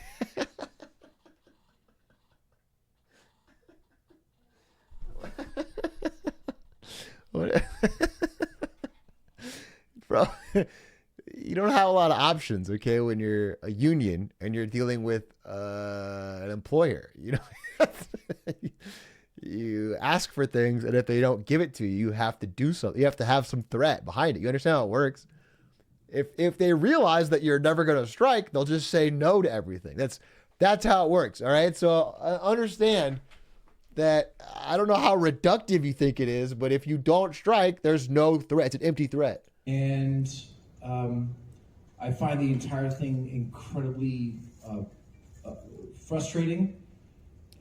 What? Bro, you don't have a lot of options, okay, when you're a union and you're dealing with an employer. You know, you ask for things, and if they don't give it to you, you have to do something. You have to have some threat behind it. You understand how it works? If they realize that you're never going to strike, they'll just say no to everything. That's how it works. All right. So I understand that. I don't know how reductive you think it is, but if you don't strike, there's no threat. It's an empty threat. And I find the entire thing incredibly frustrating.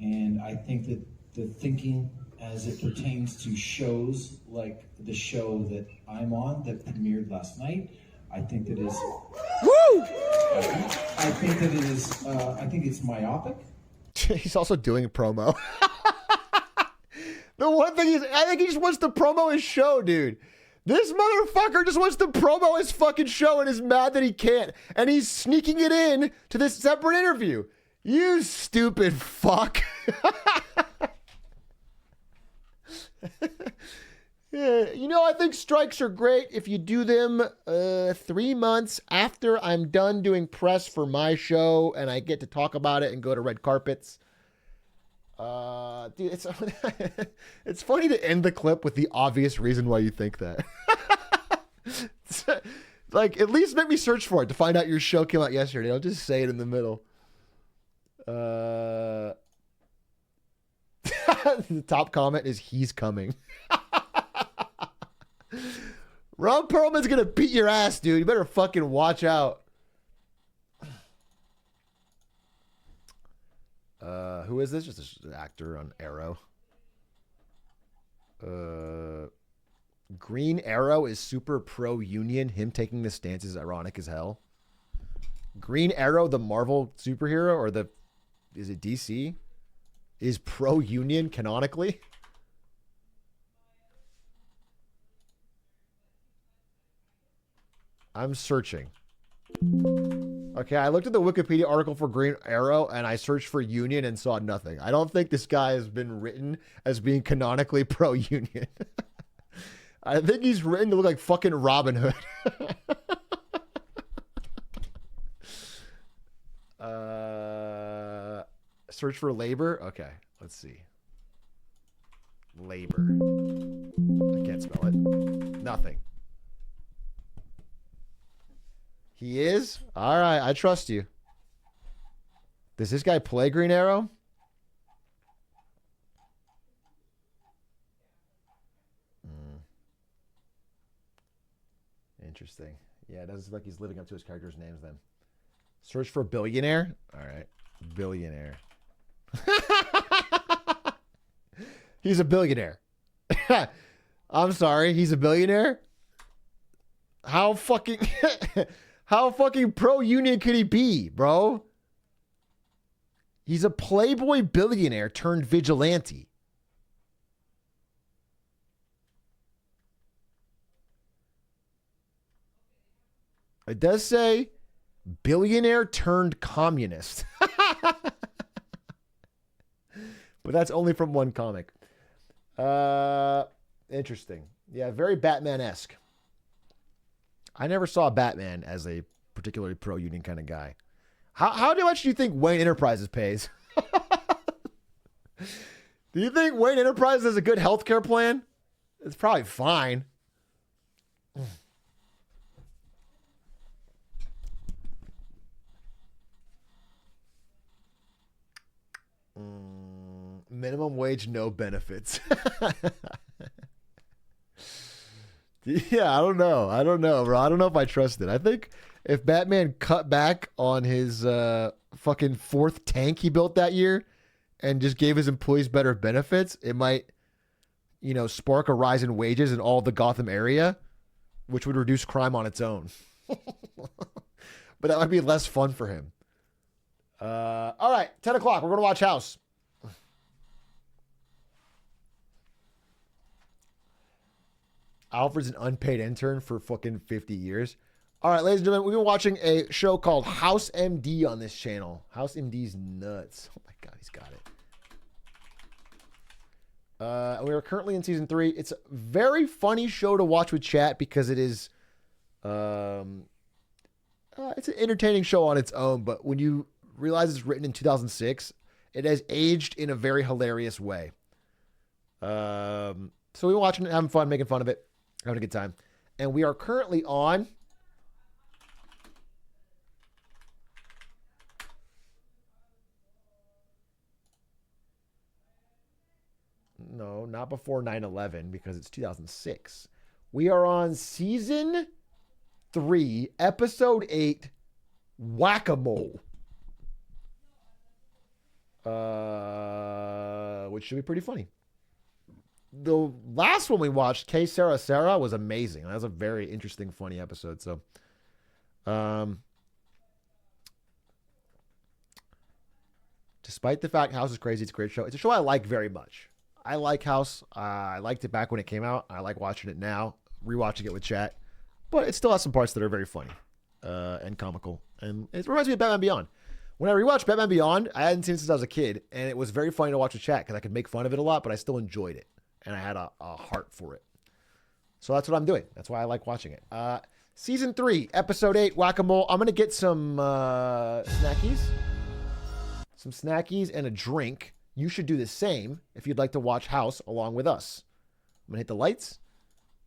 And I think that the thinking as it pertains to shows like the show that I'm on that premiered last night, I think that is... Woo! I think that it is... I think it's myopic. He's also doing a promo. The one thing is, I think he just wants to promo his show, dude. This motherfucker just wants to promo his fucking show and is mad that he can't. And he's sneaking it in to this separate interview. You stupid fuck. Yeah, you know, I think strikes are great if you do them 3 months after I'm done doing press for my show and I get to talk about it and go to red carpets. Dude, it's funny to end the clip with the obvious reason why you think that. Like, at least make me search for it to find out your show came out yesterday. Don't just say it in the middle. The top comment is he's coming. Ron Perlman's gonna beat your ass, dude. You better fucking watch out. Who is this? Just an actor on Arrow. Green Arrow is super pro-union. Him taking this stance is ironic as hell. Green Arrow, the Marvel superhero, or is it DC? Is pro-union canonically? I'm searching. Okay, I looked at the Wikipedia article for Green Arrow and I searched for union and saw nothing. I don't think this guy has been written as being canonically pro-union. I think he's written to look like fucking Robin Hood. Search for labor. Okay, let's see. Labor. I can't spell it. Nothing. He is? All right, I trust you. Does this guy play Green Arrow? Interesting. Yeah, it doesn't look like he's living up to his character's names then. Search for billionaire? All right. Billionaire. He's a billionaire. I'm sorry, he's a billionaire? How fucking... How fucking pro-union could he be, bro? He's a playboy billionaire turned vigilante. It does say billionaire turned communist. But that's only from one comic. Interesting. Yeah, very Batman-esque. I never saw Batman as a particularly pro-union kind of guy. How much do you think Wayne Enterprises pays? Do you think Wayne Enterprises has a good healthcare plan? It's probably fine. Minimum wage, no benefits. Yeah, I don't know. I don't know, bro. I don't know if I trust it. I think if Batman cut back on his fucking fourth tank he built that year and just gave his employees better benefits, it might, spark a rise in wages in all the Gotham area, which would reduce crime on its own. But that might be less fun for him. All right, 10 o'clock. We're going to watch House. Alfred's an unpaid intern for fucking 50 years. All right, ladies and gentlemen, we've been watching a show called House MD on this channel. House MD's nuts. Oh my God, he's got it. We are currently in season 3. It's a very funny show to watch with chat because it is, it's an entertaining show on its own. But when you realize it's written in 2006, it has aged in a very hilarious way. So we're watching it, having fun, making fun of it, having a good time. And we are currently on no, not before 9/11 because it's 2006. We are on season 3, episode 8, Whack-A-Mole. Which should be pretty funny. The last one we watched, K Sarah Sarah, was amazing. That was a very interesting, funny episode. So, despite the fact House is crazy, it's a great show. It's a show I like very much. I like House. I liked it back when it came out. I like watching it now, rewatching it with chat. But it still has some parts that are very funny and comical. And it reminds me of Batman Beyond. When I rewatched Batman Beyond, I hadn't seen it since I was a kid, and it was very funny to watch with chat because I could make fun of it a lot, but I still enjoyed it. And I had a heart for it. So that's what I'm doing. That's why I like watching it. Season 3, episode 8, Whack-A-Mole. I'm going to get some snackies. Some snackies and a drink. You should do the same if you'd like to watch House along with us. I'm going to hit the lights.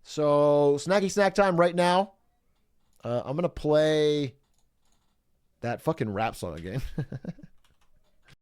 So, snacky snack time right now. I'm going to play that fucking rap song again.